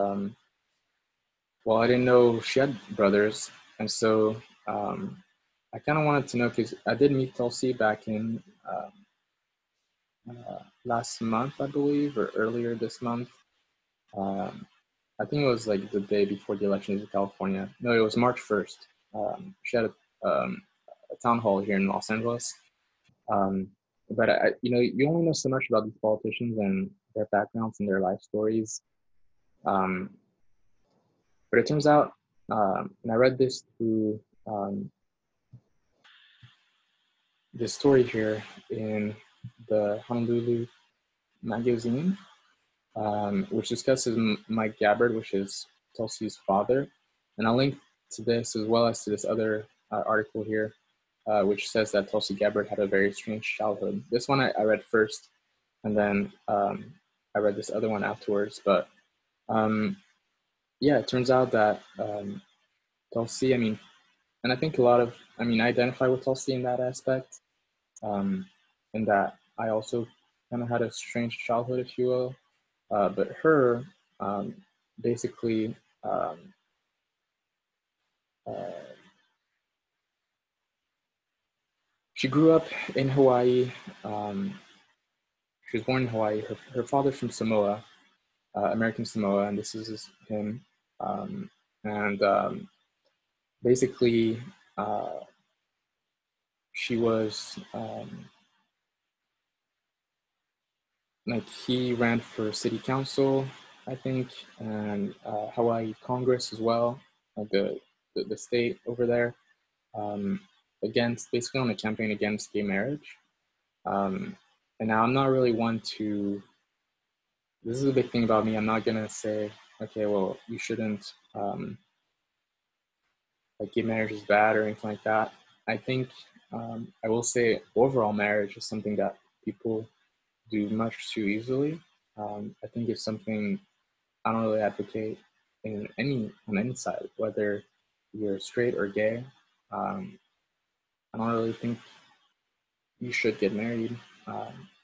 well, I didn't know she had brothers. And so I kind of wanted to know, because I did meet Tulsi back in last month, I believe, or earlier this month. I think it was like the day before the elections in California. No, it was March 1st. She had a town hall here in Los Angeles. But you only know so much about these politicians and their backgrounds and their life stories. But it turns out, and I read this through this story here in the Honolulu magazine, which discusses Mike Gabbard, which is Tulsi's father. And I'll link to this as well as to this other article here, which says that Tulsi Gabbard had a very strange childhood. This one I read first, and then I read this other one afterwards. But yeah, it turns out that Tulsi, and I think I identify with Tulsi in that aspect, in that I also kind of had a strange childhood, if you will. But her, basically, she grew up in Hawaii. She was born in Hawaii. Her father's from Samoa, American Samoa, and this is him. Basically, she was he ran for city council, I think, and Hawaii Congress as well, like the state over there, basically on a campaign against gay marriage. And now I'm not really one to, this is a big thing about me, I'm not gonna say, okay, well, you shouldn't, gay marriage is bad or anything like that. I think I will say overall marriage is something that people do much too easily. I think it's something I don't really advocate on any side, whether you're straight or gay. I don't really think you should get married.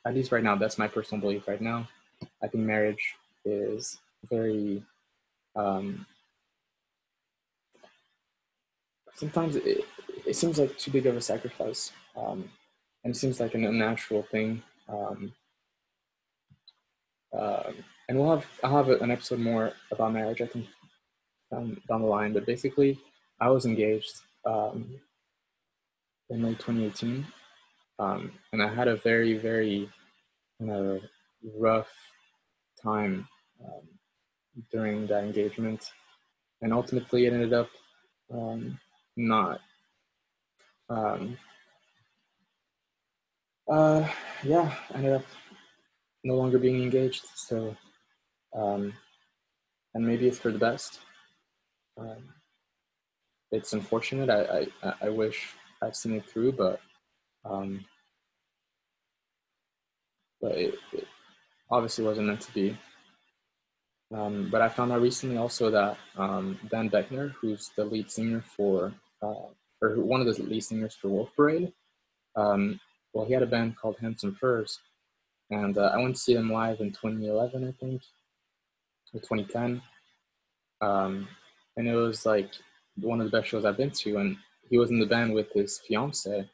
At least right now, that's my personal belief right now. I think marriage is very, sometimes it seems like too big of a sacrifice. And it seems like an unnatural thing. And I'll have an episode more about marriage, I think, down the line. But basically, I was engaged in late 2018, and I had a very, very rough time during that engagement, and ultimately it ended up not. Yeah, I ended up no longer being engaged. So, and maybe it's for the best. It's unfortunate. I wish I'd seen it through, but it obviously wasn't meant to be. But I found out recently also that Dan Beckner, who's the lead singer for, or one of the lead singers for Wolf Parade, well, he had a band called Handsome Furs, and I went to see them live in 2011, I think, or 2010, and it was like one of the best shows I've been to. And he was in the band with his fiance,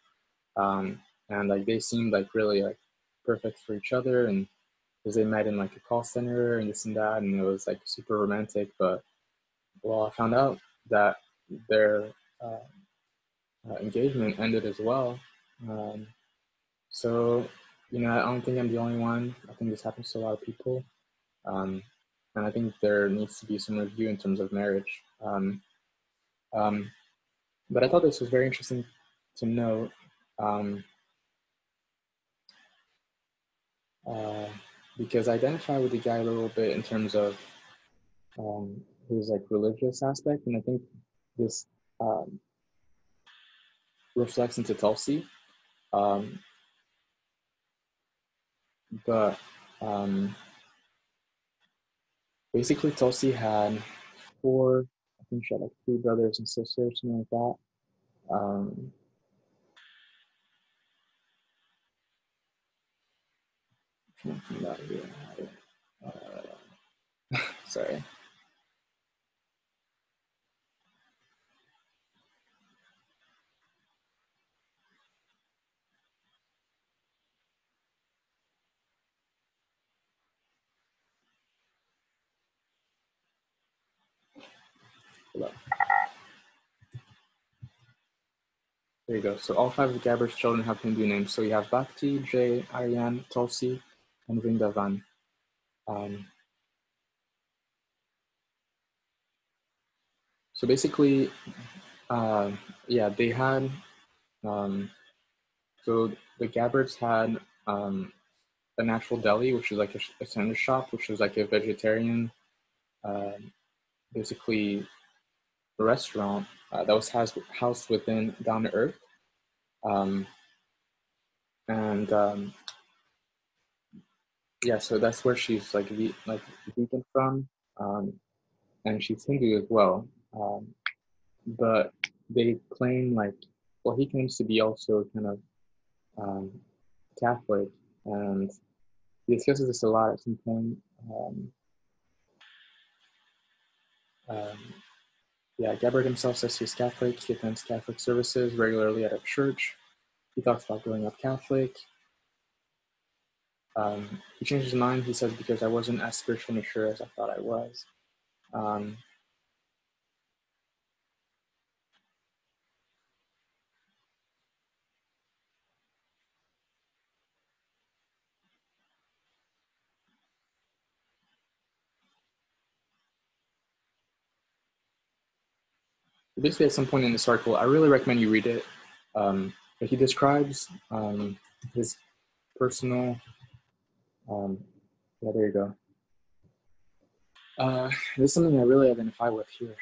and like they seemed like really like perfect for each other, and because they met in like a call center and this and that, and it was like super romantic. But well, I found out that their engagement ended as well. Um, so, I don't think I'm the only one. I think this happens to a lot of people. Um, and I think there needs to be some review in terms of marriage. Um, but I thought this was very interesting to know, um, uh, because I identify with the guy a little bit in terms of his like religious aspect, and I think this um, reflects into Tulsi. Um, but basically, Tulsi had four, I think she had like three brothers and sisters, something like that. Um, sorry. There you go. So all five of Gabbard's children have Hindu names. So you have Bhakti, Jay, Aryan, Tulsi, and Vrindavan. So basically, yeah, they had, so the Gabbards had a natural deli, which is like a sandwich shop, which is like a vegetarian, um, basically a restaurant that was housed within Down to Earth. Um, and yeah, so that's where she's like vegan from, and she's Hindu as well. But they claim like, well, he claims to be also kind of um, Catholic, and he discusses this a lot at some point. Um, um, yeah, Gabbard himself says he's Catholic. He attends Catholic services regularly at a church. He talks about growing up Catholic. He changed his mind, he says, because I wasn't as spiritually mature as I thought I was. Um, Basically, at some point in this article, I really recommend you read it. But he describes his personal, yeah, there you go. This is something I really identify with here.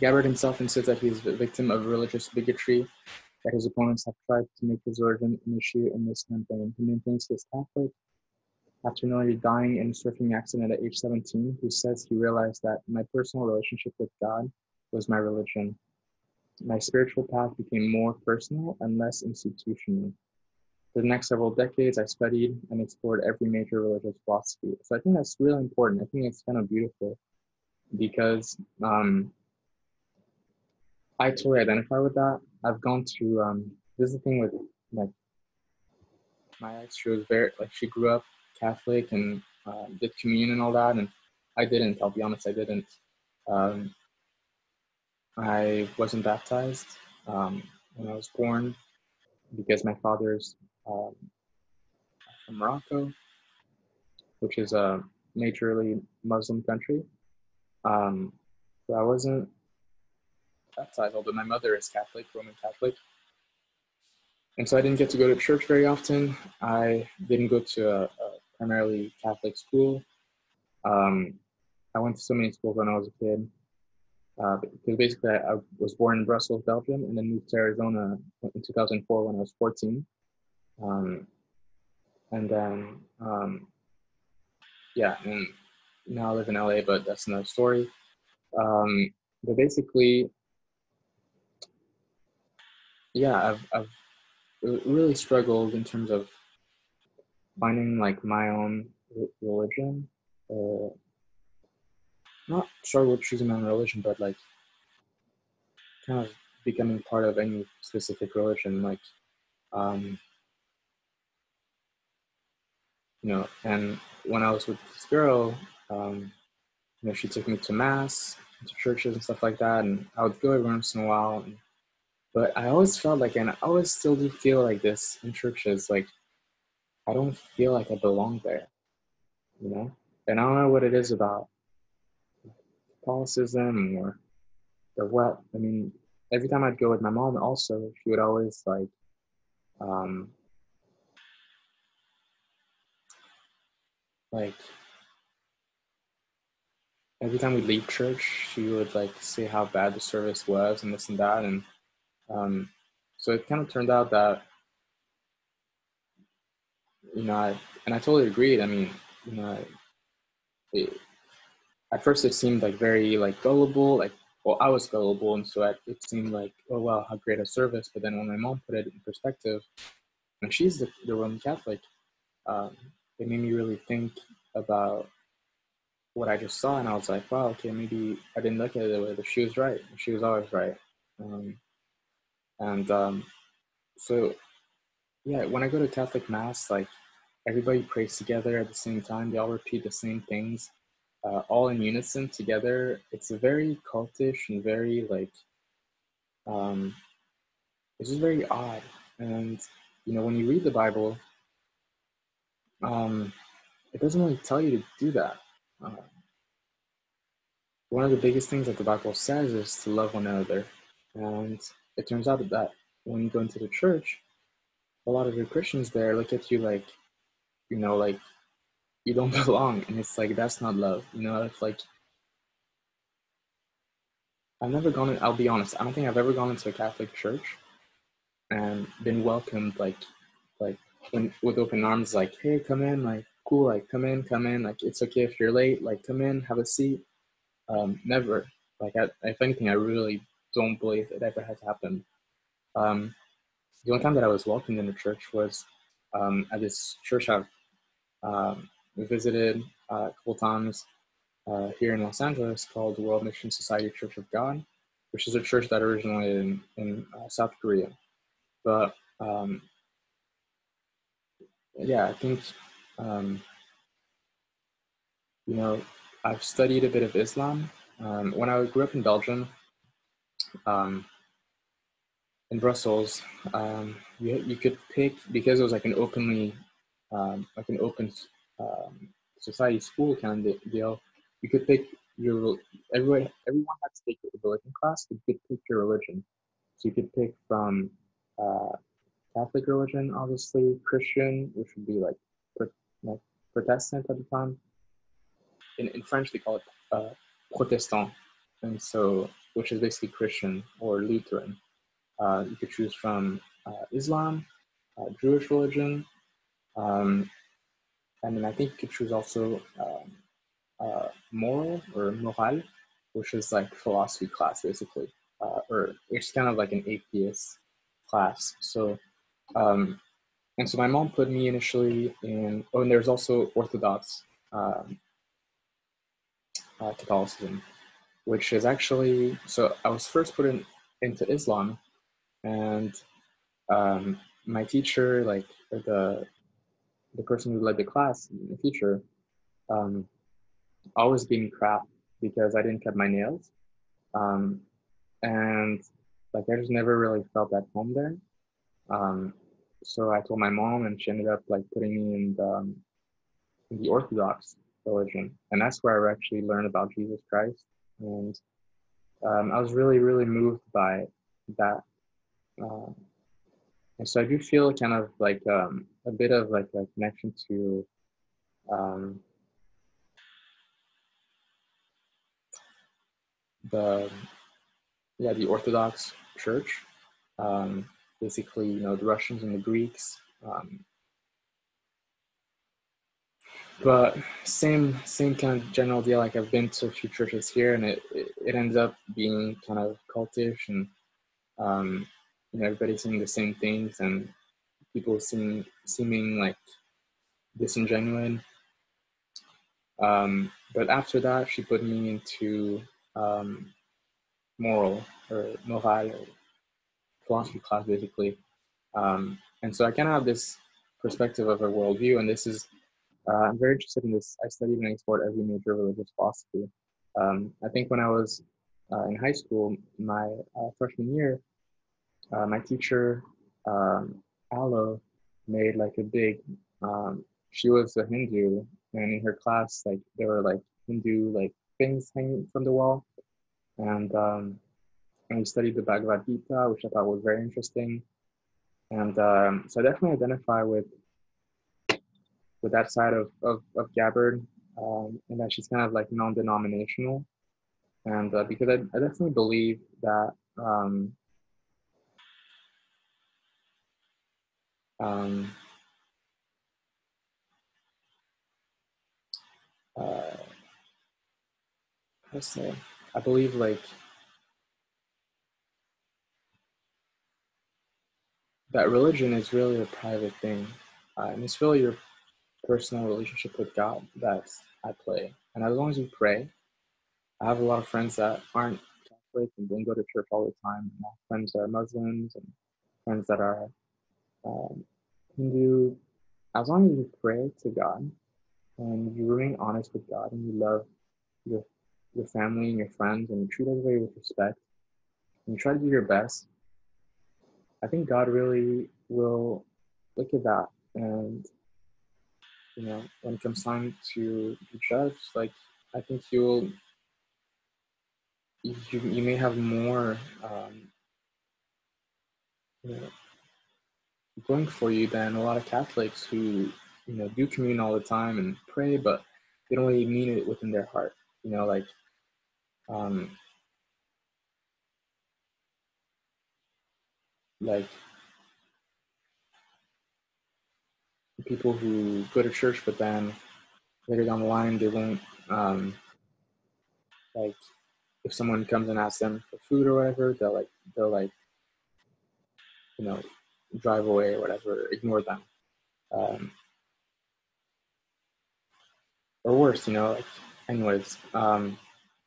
Gabbard himself insists that he is a victim of religious bigotry, that his opponents have tried to make his origin an issue in this campaign. He maintains he is Catholic. After nearly dying in a surfing accident at age 17, he says he realized that my personal relationship with God was my religion. My spiritual path became more personal and less institutional. For the next several decades, I studied and explored every major religious philosophy. So I think that's really important. I think it's kind of beautiful because I totally identify with that. I've gone to this is the thing with like my ex. She was very like she grew up Catholic and did communion and all that, and I didn't. I'll be honest, I didn't. Um, I wasn't baptized when I was born because my father's um, from Morocco, which is a majorly Muslim country. Um, so I wasn't baptized, although my mother is Catholic, Roman Catholic. And so I didn't get to go to church very often. I didn't go to a primarily Catholic school. Um, I went to so many schools when I was a kid. Because basically I was born in Brussels, Belgium, and then moved to Arizona in 2004 when I was 14. Um, and then, yeah, and now I live in LA, but that's another story. But basically, yeah, I've really struggled in terms of finding like my own religion. Not struggle choosing my own religion, but like kind of becoming part of any specific religion. Like, um, And when I was with this girl, she took me to mass, to churches and stuff like that, and I would go every once in a while. But I always felt like, and I always still do feel like this in churches, like I don't feel like I belong there, And I don't know what it is about Catholicism or what. I mean, every time I'd go with my mom, also she would always um, like every time we leave church, she would say how bad the service was and this and that, and so it kind of turned out that I totally agreed. I mean, at first it seemed very gullible, well, I was gullible, and so it seemed like, oh wow, how great a service. But then when my mom put it in perspective, and she's the Roman Catholic, it made me really think about what I just saw, and I was like, wow, okay, maybe I didn't look at it the way, but she was right. She was always right. And so yeah, when I go to Catholic Mass, everybody prays together at the same time. They all repeat the same things, all in unison together. It's a very cultish and very it's just very odd. And when you read the Bible, it doesn't really tell you to do that. One of the biggest things that the Bible says is to love one another. And it turns out that when you go into the church, a lot of the Christians there look at you like you don't belong. And it's that's not love. It's I've never I'll be honest, I don't think I've ever gone into a Catholic church and been welcomed with open arms, hey, come in, cool, come in, it's okay if you're late, come in, have a seat. Never. If anything, I really don't believe it ever has happened. The only time that I was welcomed in the church was at this church I've visited a couple times here in Los Angeles, called the World Mission Society Church of God, which is a church that originated in South Korea. But yeah, I think I've studied a bit of Islam. When I grew up in Belgium, in Brussels, you could pick, because it was an open society school kind of deal. You could pick everyone had to take a religion class. You could pick your religion, so you could pick from Catholic religion, obviously, Christian, which would be Protestant at the time. In French, they call it Protestant, and so, which is basically Christian or Lutheran. You could choose from Islam, Jewish religion, and then I think you could choose also moral or moral, which is philosophy class basically, or it's kind of an atheist class. So, and so my mom put me initially in. Oh, and there's also Orthodox Catholicism, which is actually, so I was first put into Islam, and my teacher, the person who led the class, the teacher, always gave me crap because I didn't cut my nails, and I just never really felt at home there. So I told my mom, and she ended up putting me in the Orthodox religion, and that's where I actually learned about Jesus Christ. And I was really, really moved by that. And so I do feel kind of a bit of a connection to the Orthodox Church. Basically, the Russians and the Greeks. But same kind of general deal. I've been to a few churches here, and it ends up being kind of cultish, and everybody saying the same things, and people seeming disingenuine. But after that, she put me into moral or philosophy class, basically. And so I kind of have this perspective of a worldview, and this is I'm very interested in this. I studied and explored every major religious philosophy. I think when I was in high school, my freshman year, my teacher, Alo, made like a big. She was a Hindu, and in her class, like there were like Hindu like things hanging from the wall, and we studied the Bhagavad Gita, which I thought was very interesting. And so I definitely identify with that side of Gabbard, and that she's kind of like non-denominational. And because I definitely believe that um, uh, how to say, I believe like that religion is really a private thing, and it's really your personal relationship with God that's at play. And as long as you pray, I have a lot of friends that aren't Catholic and don't go to church all the time. I have friends that are Muslims and friends that are um, Hindu. As long as you pray to God and you remain honest with God and you love your your family and your friends and you treat everybody with respect and you try to do your best, I think God really will look at that. And when it comes time to be judged, like I think you may have more you know, going for you than a lot of Catholics who do commune all the time and pray, but they don't really mean it within their heart. Like um, like people who go to church, but then later down the line they won't like if someone comes and asks them for food or whatever, they'll you know drive away or whatever, ignore them, um, or worse, like anyways.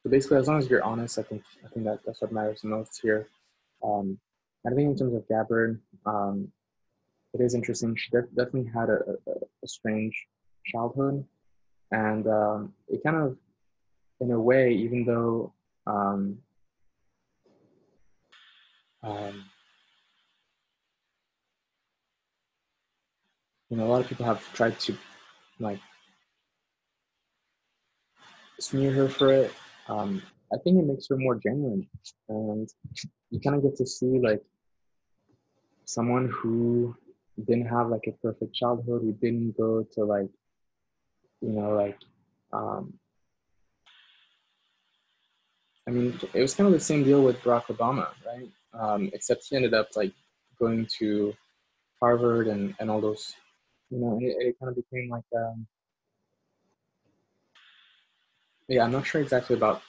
So basically, as long as you're honest, I think that's what matters the most here. I think in terms of Gabbard, it is interesting. She definitely had a strange childhood, and it kind of, in a way, even though um, um, a lot of people have tried to like smear her for it. I think it makes her more genuine, and you kind of get to see like someone who didn't have like a perfect childhood, who didn't go to like um, I mean, it was kind of the same deal with Barack Obama, right? Except he ended up like going to Harvard and all those, and it kind of became like, yeah, I'm not sure exactly about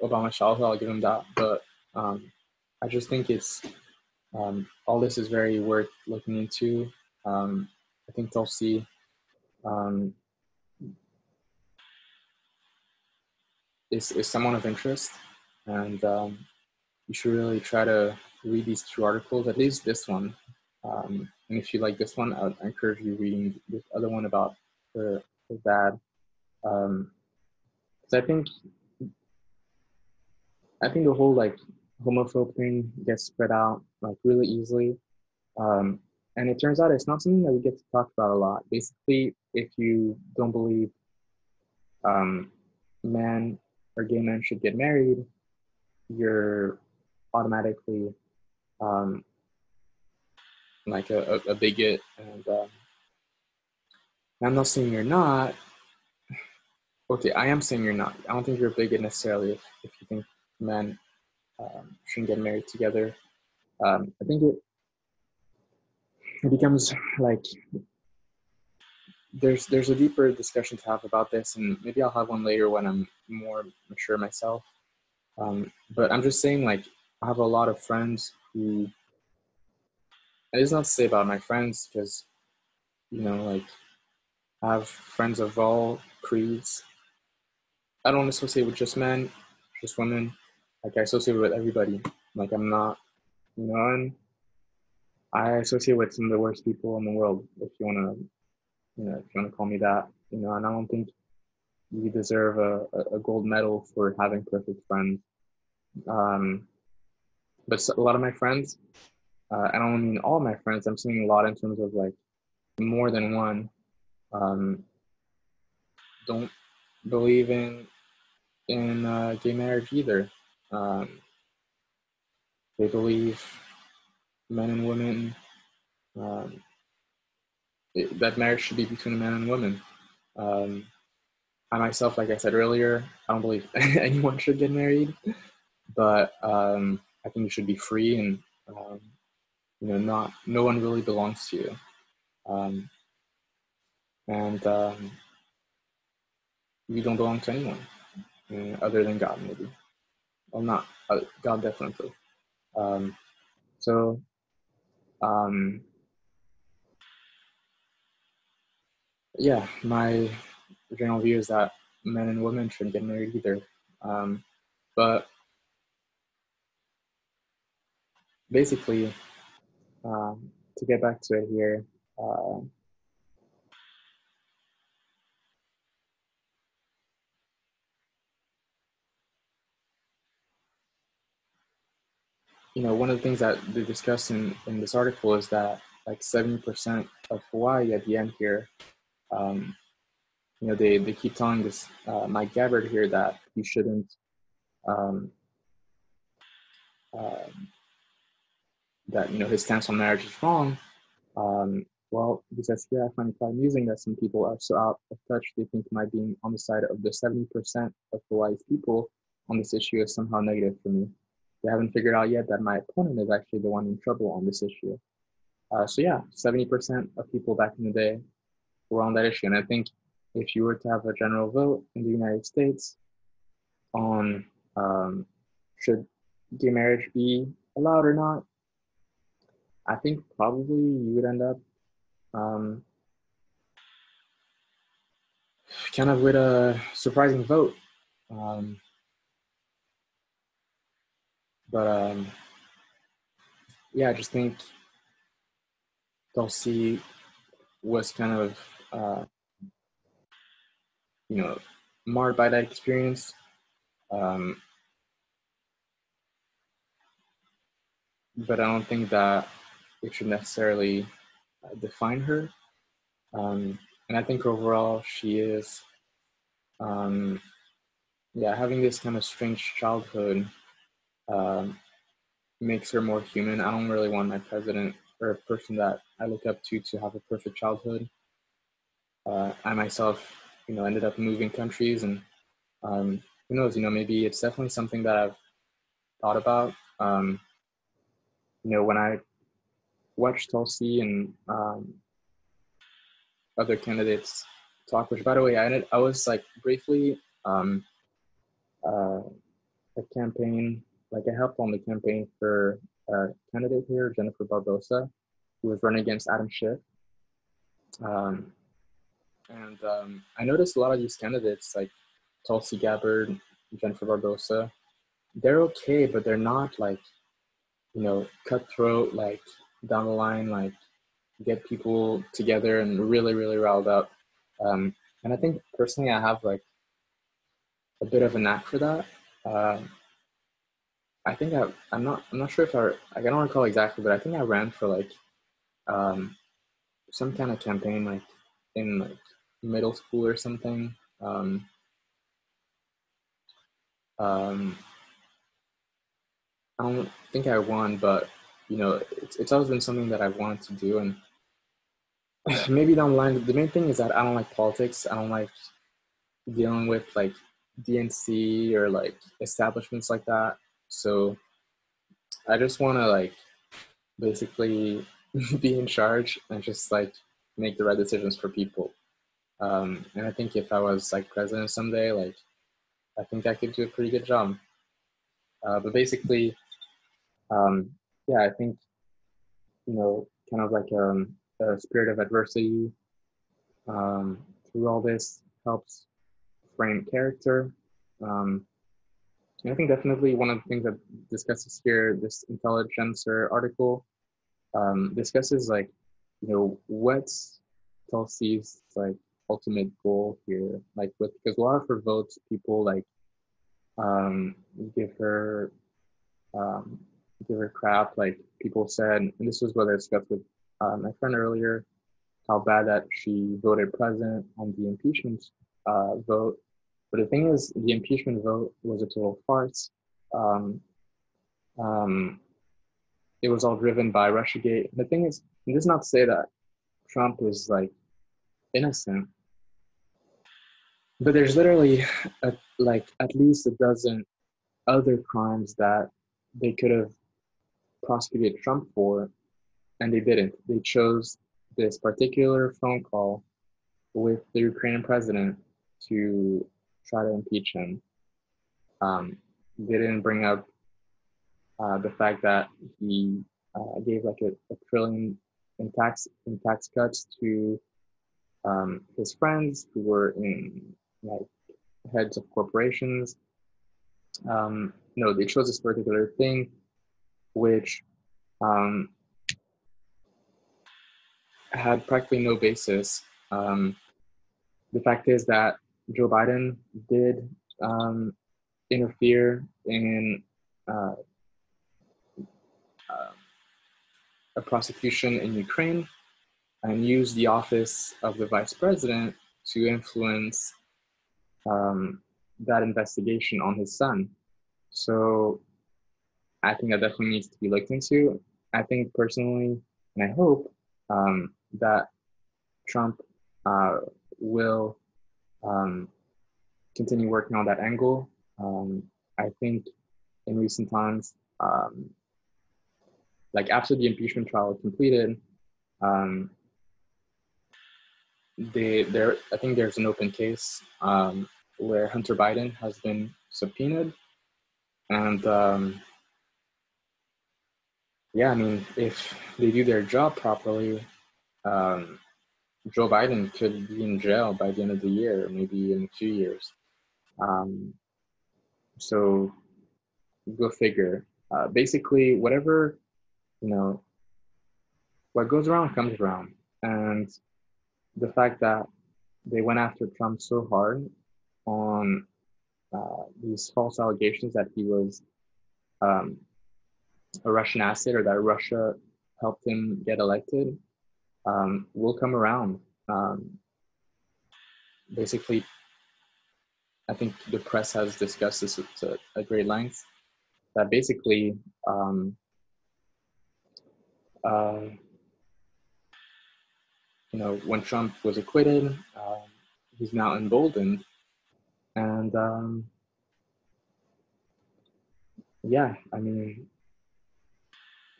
Obama's childhood. I'll give him that, but I just think it's all this is very worth looking into. I think Tulsi um, is someone of interest, and you should really try to read these two articles, at least this one. And if you like this one, I would encourage you reading this other one about her dad. Because I think the whole like homophobe thing gets spread out like really easily. Um, and it turns out it's not something that we get to talk about a lot. Basically, if you don't believe um, men or gay men should get married, you're automatically um, like a bigot. And I'm not saying you're not. Okay, I am saying you're not. I don't think you're a bigot necessarily if you think men shouldn't get married together. I think it becomes like there's a deeper discussion to have about this, and maybe I'll have one later when I'm more mature myself. But I'm just saying, like, I have a lot of friends who, and it's not to say about my friends because, like, I have friends of all creeds. I don't associate with just men, just women. Like, I associate with everybody. Like, I'm not, and I associate with some of the worst people in the world, if you want to, if you want to call me that. and I don't think you deserve a gold medal for having perfect friends. Um, but a lot of my friends, I don't mean all my friends, I'm seeing a lot in terms of like more than one, um, don't believe in gay marriage either. Um, they believe men and women, um, that marriage should be between a man and woman. Um, I myself, like I said earlier, I don't believe anyone should get married, but I think you should be free, and not no one really belongs to you, um, and you don't belong to anyone other than God, maybe. Well, not God, definitely. Um, so um, yeah, my general view is that men and women shouldn't get married either. But basically, to get back to it here, uh, one of the things that they discuss in this article is that like 70% of Hawaii at the end here, um, they keep telling this Mike Gabbard here that he shouldn't, um, uh, that his stance on marriage is wrong. Well, he says here, I find it quite amusing that some people are so out of touch they think my being on the side of the 70% of Hawaii's people on this issue is somehow negative for me. They haven't figured out yet that my opponent is actually the one in trouble on this issue. So yeah, 70% of people back in the day were on that issue. And I think if you were to have a general vote in the United States on should gay marriage be allowed or not, I think probably you would end up um, kind of with a surprising vote. Um, but yeah, I just think Tulsi was kind of, uh, you know, marred by that experience. Um, but I don't think that it should necessarily define her. And I think overall she is, um, yeah, having this kind of strange childhood um, makes her more human. I don't really want my president or a person that I look up to have a perfect childhood. I myself, ended up moving countries, and who knows, maybe it's definitely something that I've thought about. When I watched Tulsi and other candidates talk, which by the way, I was like briefly uh, a campaign, like I helped on the campaign for a candidate here, Jennifer Barbosa, who was running against Adam Schiff. Um, and I noticed a lot of these candidates, like Tulsi Gabbard, Jennifer Barbosa, they're okay, but they're not like, cutthroat, like down the line, like get people together and really, really riled up. And I think personally, I have like a bit of a knack for that. Uh, I think I'm not sure if I don't recall exactly, but I think I ran for like um, some kind of campaign, like in like middle school or something. Um, I don't think I won, but it's always been something that I've wanted to do, and maybe down the line, the main thing is that I don't like politics. I don't like dealing with like DNC or like establishments like that. So I just want to like basically be in charge and just like make the right decisions for people. And I think if I was like president someday, like I think I could do a pretty good job. But basically, um, yeah, I think kind of like a spirit of adversity um, through all this helps frame character. Um, and I think definitely one of the things that discusses here, this Intelligencer article, discusses like, what's Tulsi's like ultimate goal here. Like with because a lot of her votes, people like um, give her um, give her crap. Like people said, and this was what I discussed with my friend earlier, how bad that she voted present on the impeachment vote. But the thing is, the impeachment vote was a total farce. Um, um, it was all driven by Russiagate. The thing is, this is not to say that Trump was like innocent, but there's literally like at least a dozen other crimes that they could have prosecuted Trump for, and they didn't. They chose this particular phone call with the Ukrainian president to try to impeach him. They didn't bring up the fact that he gave like a trillion in tax cuts to his friends who were in like heads of corporations. No, they chose this particular thing, which um, had practically no basis. Um, the fact is that Joe Biden did interfere in uh, uh, a prosecution in Ukraine and used the office of the vice president to influence that investigation on his son. So I think that definitely needs to be looked into. I think personally, and I hope that Trump will um, continue working on that angle. I think in recent times, like after the impeachment trial completed, um, I think there's an open case where Hunter Biden has been subpoenaed, and yeah, I mean, if they do their job properly, um, Joe Biden could be in jail by the end of the year, maybe in a few years. Um, so go figure. Basically, whatever you know, what goes around comes around, and the fact that they went after Trump so hard on these false allegations that he was um, a Russian asset or that Russia helped him get elected will come around. Basically, I think the press has discussed this at great length. That basically, uh, when Trump was acquitted, he's now emboldened, and yeah, I mean,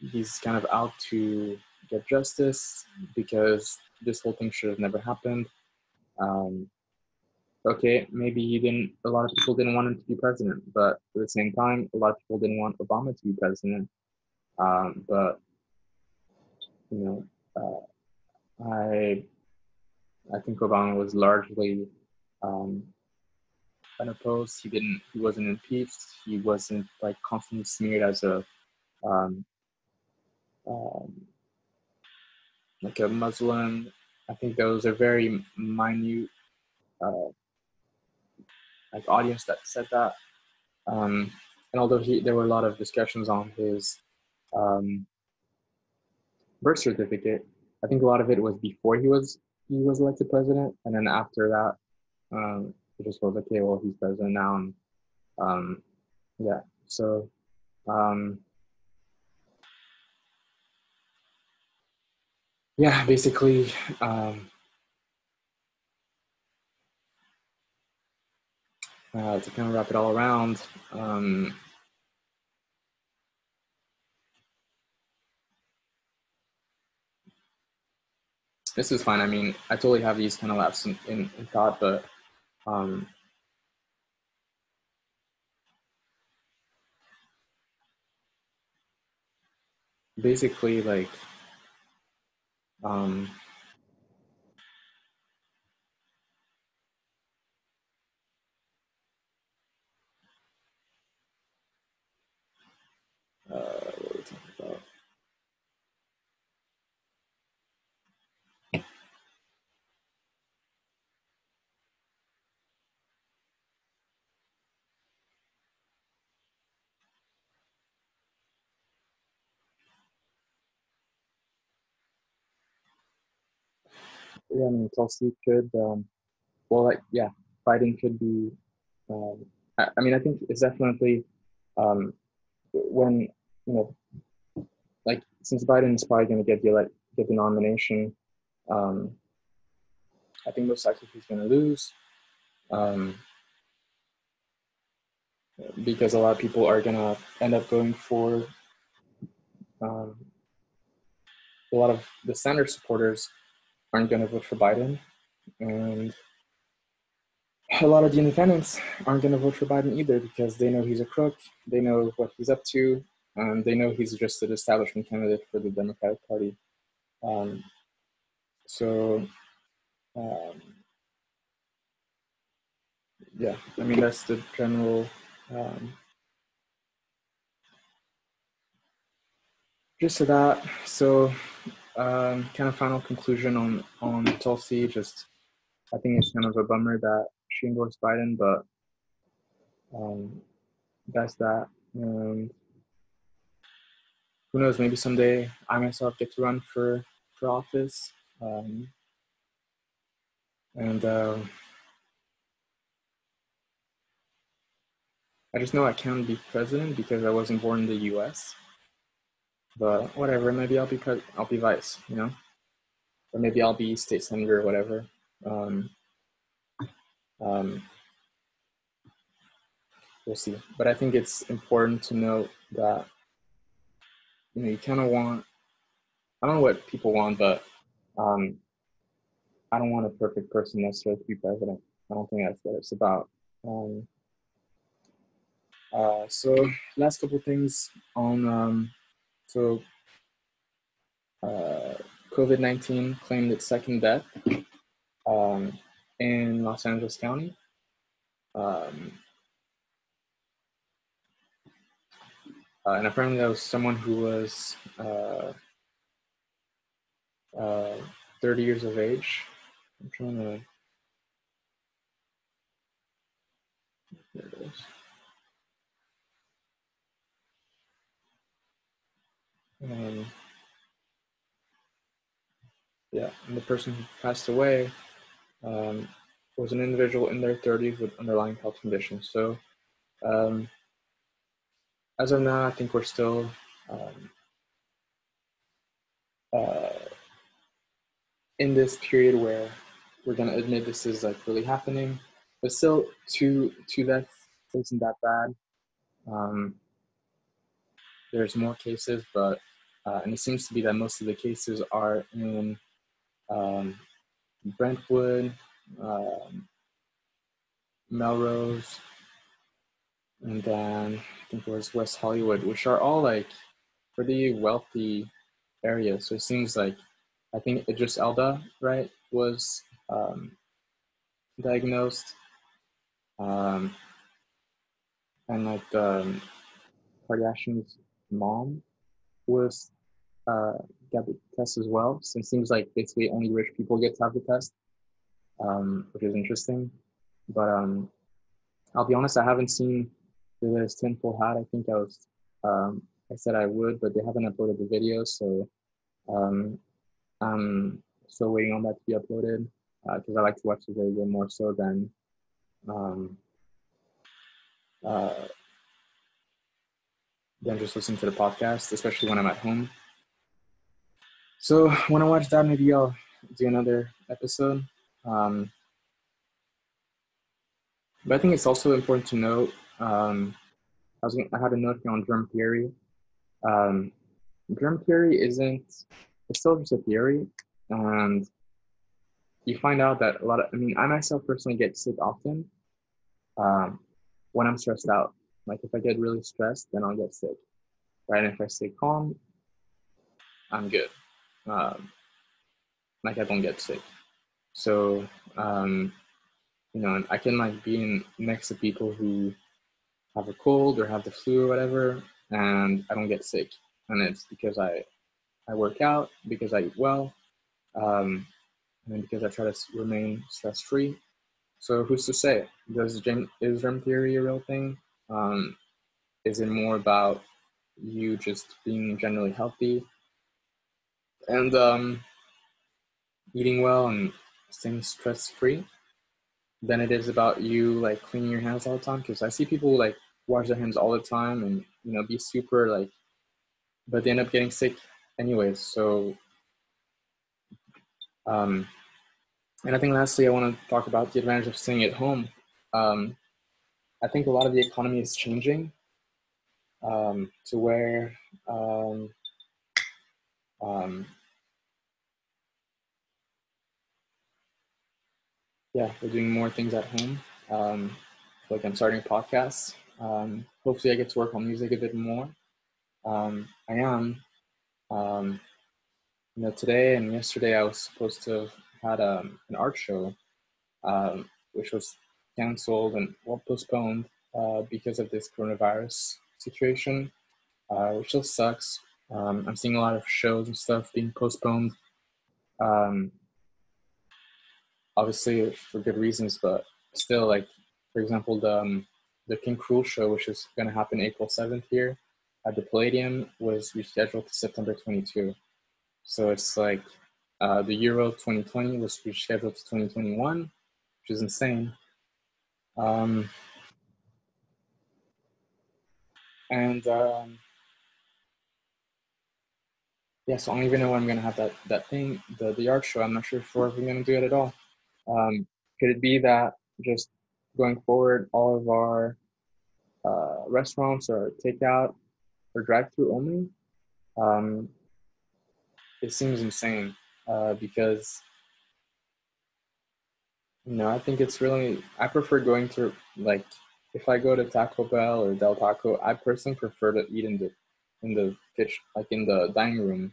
he's kind of out to get justice because this whole thing should have never happened. Um, okay, maybe he didn't. A lot of people didn't want him to be president, but at the same time, a lot of people didn't want Obama to be president. But you know, I think Obama was largely unopposed. He wasn't impeached. He wasn't like constantly smeared as um, um, like a Muslim. I think those are very minute uh, like audience that said that. And although there were a lot of discussions on his um, birth certificate, I think a lot of it was before he was elected president, and then after that, it just was okay. Well, he's president now, and yeah. So yeah, basically, to kind of wrap it all around, this is fine. I mean, I totally have these kind of lapses in thought, but um, basically, like, um, what were we talking about? yeah, I mean, Tulsi could, well, like, yeah, Biden could be, I mean, I think it's definitely, um, when, you know, like, since Biden is probably going to get the nomination, um, I think most likely he's going to lose, um, because a lot of people are going to end up going for, um, a lot of the Sanders supporters aren't going to vote for Biden, and a lot of the independents aren't going to vote for Biden either because they know he's a crook, they know what he's up to, and they know he's just an establishment candidate for the Democratic Party. Um, so, um, yeah, I mean, that's the general um, gist of that. So, kind of final conclusion on Tulsi. Just, I think it's kind of a bummer that she endorsed Biden, but that's that. And who knows? Maybe someday I myself get to run for office. And I just know I can't be president because I wasn't born in the U.S. But whatever, maybe I'll be vice, you know, or maybe I'll be state senator or whatever. Um, um, we'll see. But I think it's important to note that you kind of want. I don't know what people want, but um, I don't want a perfect person necessarily to be president. I don't think that's what it's about. Um, so last couple things on so COVID-19 claimed its second death um, in Los Angeles County. Um, and apparently that was someone who was 30 years of age. I'm trying to. There it is. Yeah, and the person who passed away was an individual in their 30s with underlying health conditions. So um, as of now, I think we're still uh, in this period where we're gonna admit this is like really happening, but still, two deaths isn't that bad. There's more cases, but and it seems to be that most of the cases are in Brentwood, Melrose, and then I think it was West Hollywood, which are all like pretty wealthy areas. So it seems like I think Idris Elba, right, was diagnosed, and like Kardashian's mom was got the test as well. So it seems like basically only rich people get to have the test, which is interesting. But I'll be honest, I haven't seen the latest tinfoil hat. I think I said I would, but they haven't uploaded the video, so um, I'm still waiting on that to be uploaded because I like to watch the video more so um, uh, than just listening to the podcast, especially when I'm at home. So when I watch that, maybe I'll do another episode. But I think it's also important to note. I had a note here on germ theory. Um, Germ theory isn't. It's still just a theory, and you find out that I mean, I myself personally get sick often when I'm stressed out. Like if I get really stressed, then I'll get sick. Right? And if I stay calm, I'm good. Like I don't get sick. So and I can like be next to people who have a cold or have the flu or whatever, and I don't get sick. And it's because I work out, because I eat well, and because I try to remain stress free. So who's to say? Is germ theory a real thing? Is it more about you just being generally healthy and eating well and staying stress-free than it is about you like cleaning your hands all the time. Because I see people like wash their hands all the time and be super like, but they end up getting sick anyways. So and I think lastly, I want to talk about the advantage of staying at home. I think a lot of the economy is changing to where yeah, we're doing more things at home. Like I'm starting podcasts. Hopefully I get to work on music a bit more. I am. Today and yesterday I was supposed to have had an art show, which was canceled and postponed because of this coronavirus situation, which still sucks. I'm seeing a lot of shows and stuff being postponed. Obviously for good reasons, but still, like for example, the King Cruel show, which is going to happen April 7th here at the Palladium, was rescheduled to September 22. So it's like the Euro 2020 was rescheduled to 2021, which is insane. Yeah, so I don't even know when I'm gonna have that thing, the art show. I'm not sure if we're gonna do it at all. Could it be that just going forward, all of our restaurants are takeout or drive-through only? It seems insane because I think it's really. I prefer going to like if I go to Taco Bell or Del Taco, I personally prefer to eat in the kitchen, like in the dining room.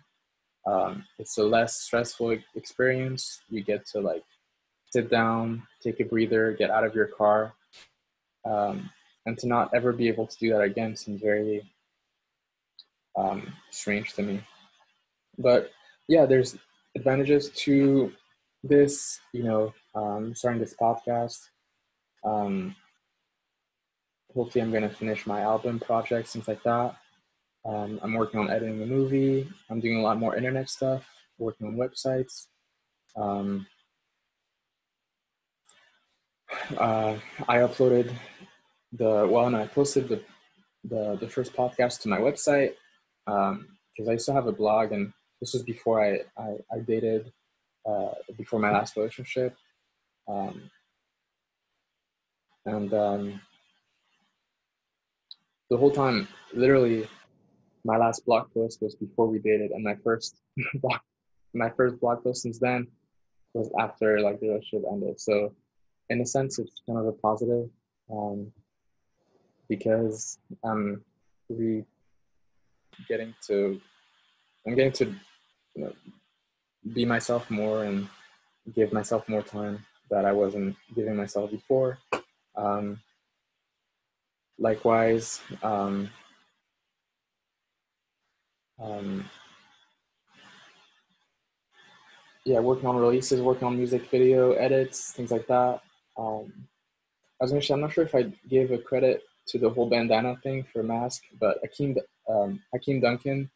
It's a less stressful experience. You get to like sit down, take a breather, get out of your car, and to not ever be able to do that again seems very strange to me. But yeah, there's advantages to this. Starting this podcast. Hopefully, I'm gonna finish my album projects, things like that. I'm working on editing a movie. I'm doing a lot more internet stuff, working on websites. I uploaded I posted the first podcast to my website because I used to have a blog, and this was before I dated, before my last relationship, and the whole time, literally, my last blog post was before we dated, and my first blog post since then was after like the relationship ended. So in a sense, it's kind of a positive because I'm really getting to be myself more and give myself more time that I wasn't giving myself before. Likewise, yeah, working on releases, working on music video edits, things like that. I was gonna say, I'm not sure if I gave a credit to the whole bandana thing for Mask, but Hakeem Duncan,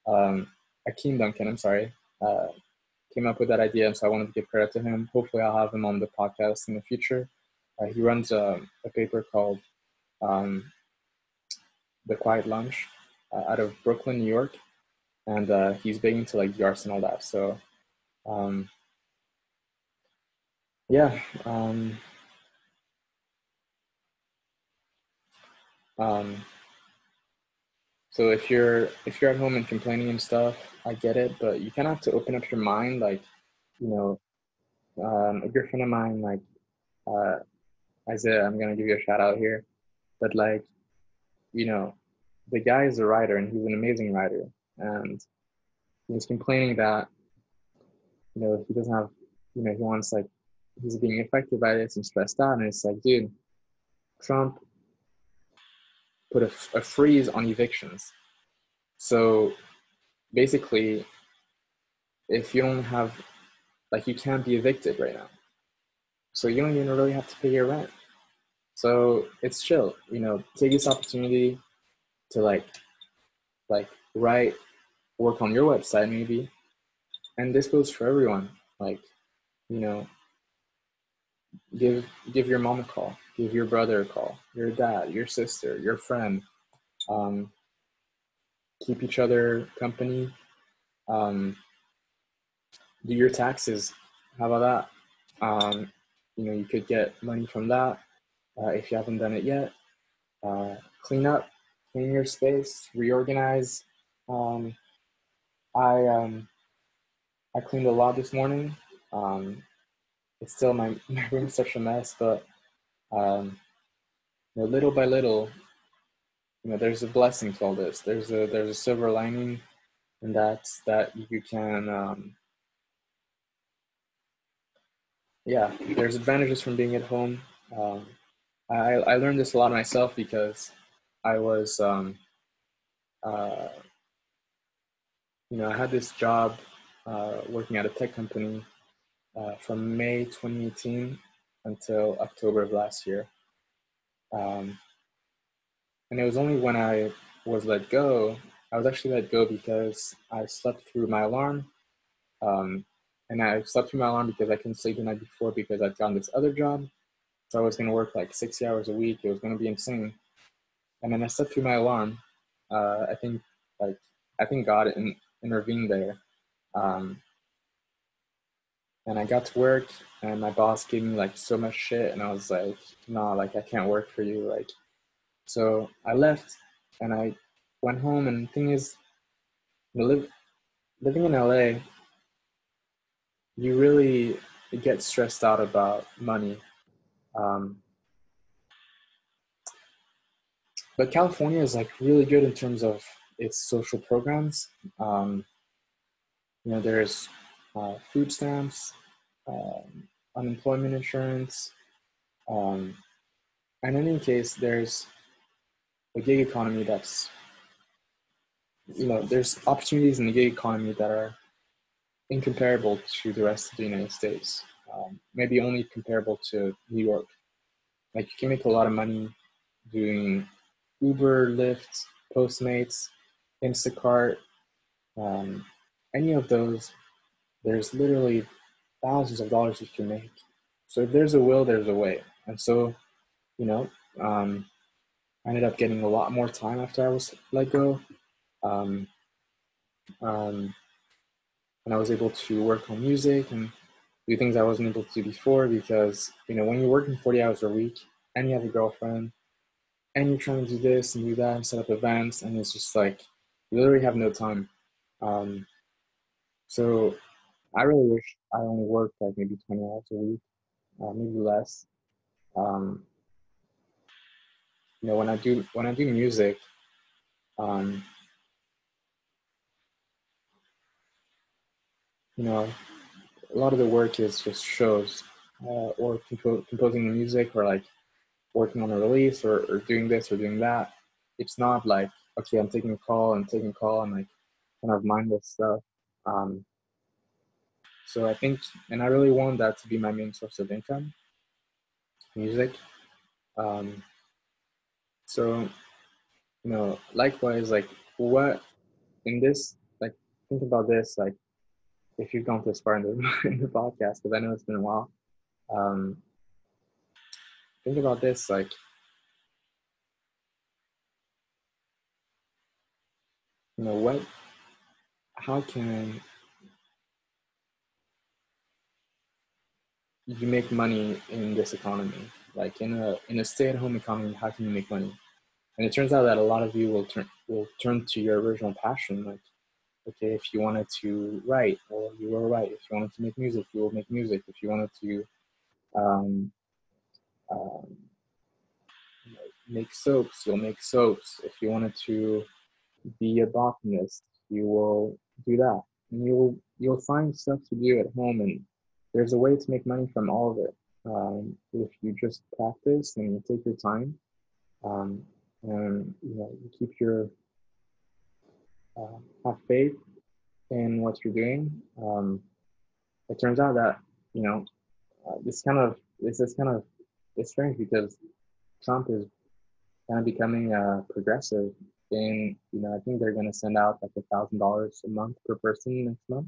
I'm sorry, came up with that idea, and so I wanted to give credit to him. Hopefully, I'll have him on the podcast in the future. He runs a paper called The Quiet Lunch out of Brooklyn, New York, and he's big into like the arts and all that. So, yeah. So if you're at home and complaining and stuff, I get it, but you kind of have to open up your mind. Like, a good friend of mine, like Isaiah, I'm gonna give you a shout out here, but like, you know, the guy is a writer and he's an amazing writer, and he's complaining that he doesn't have, he wants like he's being affected by this and stressed out, and it's like, dude, Trump put a freeze on evictions, so basically, if you don't have like you can't be evicted right now. So you don't even really have to pay your rent. So it's chill, take this opportunity to like write, work on your website maybe. And this goes for everyone. Like, give your mom a call, give your brother a call, your dad, your sister, your friend. Um, Keep each other company. Um, do your taxes. How about that? You could get money from that if you haven't done it yet. Clean up, clean your space, reorganize. Um, I um, I cleaned a lot this morning. Um, it's still my room's such a mess, but um, little by little, there's a blessing to all this. There's a silver lining, and that's that you can. Yeah, there's advantages from being at home. Um, I learned this a lot myself because I was uh, I had this job working at a tech company from May 2018 until October of last year. Um, and it was only when I was let go, I was actually let go because I slept through my alarm. Um, and I slept through my alarm because I couldn't sleep the night before because I'd gotten this other job. So I was going to work like 60 hours a week. It was going to be insane. And then I slept through my alarm. I think like I think God intervened there. Um, and I got to work, and my boss gave me like so much shit, and I was like, nah, like I can't work for you, like. So I left, and I went home. And the thing is, living in LA, you really get stressed out about money. Um, but California is like really good in terms of its social programs. Um, there's food stamps, unemployment insurance, um, and in any case, there's a gig economy that's, there's opportunities in the gig economy that are incomparable to the rest of the United States. Maybe only comparable to New York. Like you can make a lot of money doing Uber, Lyft, Postmates, Instacart, um, any of those. There's literally thousands of dollars you can make. So if there's a will, there's a way. And so, you know, um, I ended up getting a lot more time after I was let go. Um, um, and I was able to work on music and do things I wasn't able to do before because, when you're working 40 hours a week and you have a girlfriend and you're trying to do this and do that and set up events, and it's just like, you literally have no time. Um, so I really wish I only worked like maybe 20 hours a week, maybe less. Um, when I do music, um, a lot of the work is just shows, or composing the music, or like working on a release, or doing this or doing that. It's not like, okay, I'm taking a call and taking a call and like kind of mindless stuff. Um, so I think, and I really want that to be my main source of income, music. Um, so, likewise, like what in this, like think about this, like if you've gone this far in the, in the podcast, because I know it's been a while. Um, think about this, like, what, how can you make money in this economy? Like in a stay-at-home economy, how can you make money? And it turns out that a lot of you will turn to your original passion. Like, okay, if you wanted to write, well, you will write. If you wanted to make music, you will make music. If you wanted to um, um, make soaps, you'll make soaps. If you wanted to be a botanist, you will do that. And you'll find stuff to do at home, and there's a way to make money from all of it. If you just practice and you take your time, um, and you keep your have faith in what you're doing. It turns out that you know this is kind of it's strange because Trump is kind of becoming progressive. And I think they're going to send out like $1,000 a month per person next month.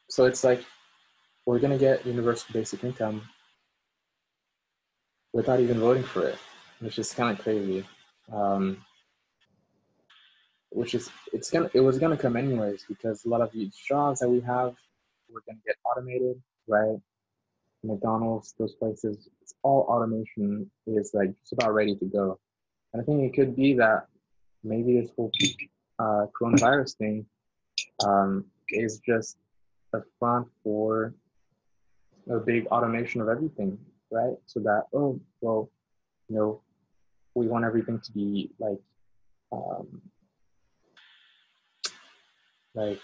So it's like we're going to get universal basic income without even voting for it, which is kind of crazy. Which is it was gonna come anyways, because a lot of these jobs that we have were gonna get automated, right? McDonald's, those places, it's all automation is like just about ready to go. And I think it could be that maybe this whole coronavirus thing is just a front for a big automation of everything, right? So that, oh well, you know, we want everything to be um, like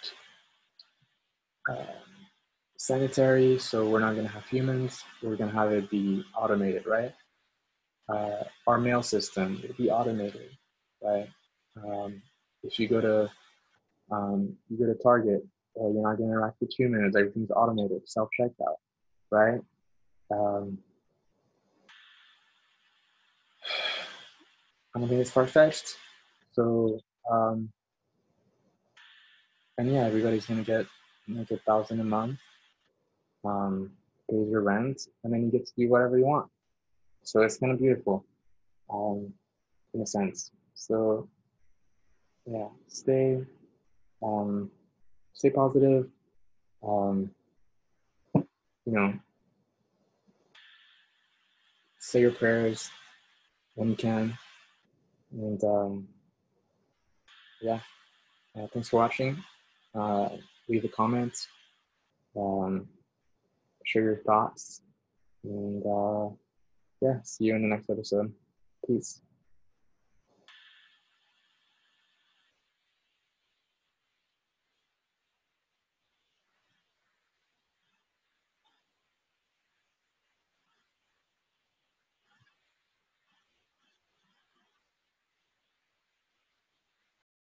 sanitary, so we're not going to have humans. We're going to have it be automated, right? Our mail system will be automated, right? If you go to Target, you're not going to interact with humans. Everything's automated, self checkout, right? Um, I don't think it's far fetched. So and yeah, everybody's going to get like 1,000 a month, pays your rent, and then you get to do whatever you want. So it's kind of beautiful, in a sense. So yeah, um, stay positive. Um, you know, say your prayers when you can, and yeah, thanks for watching. Uh, leave a comment, um, share your thoughts, and yeah, see you in the next episode. Peace.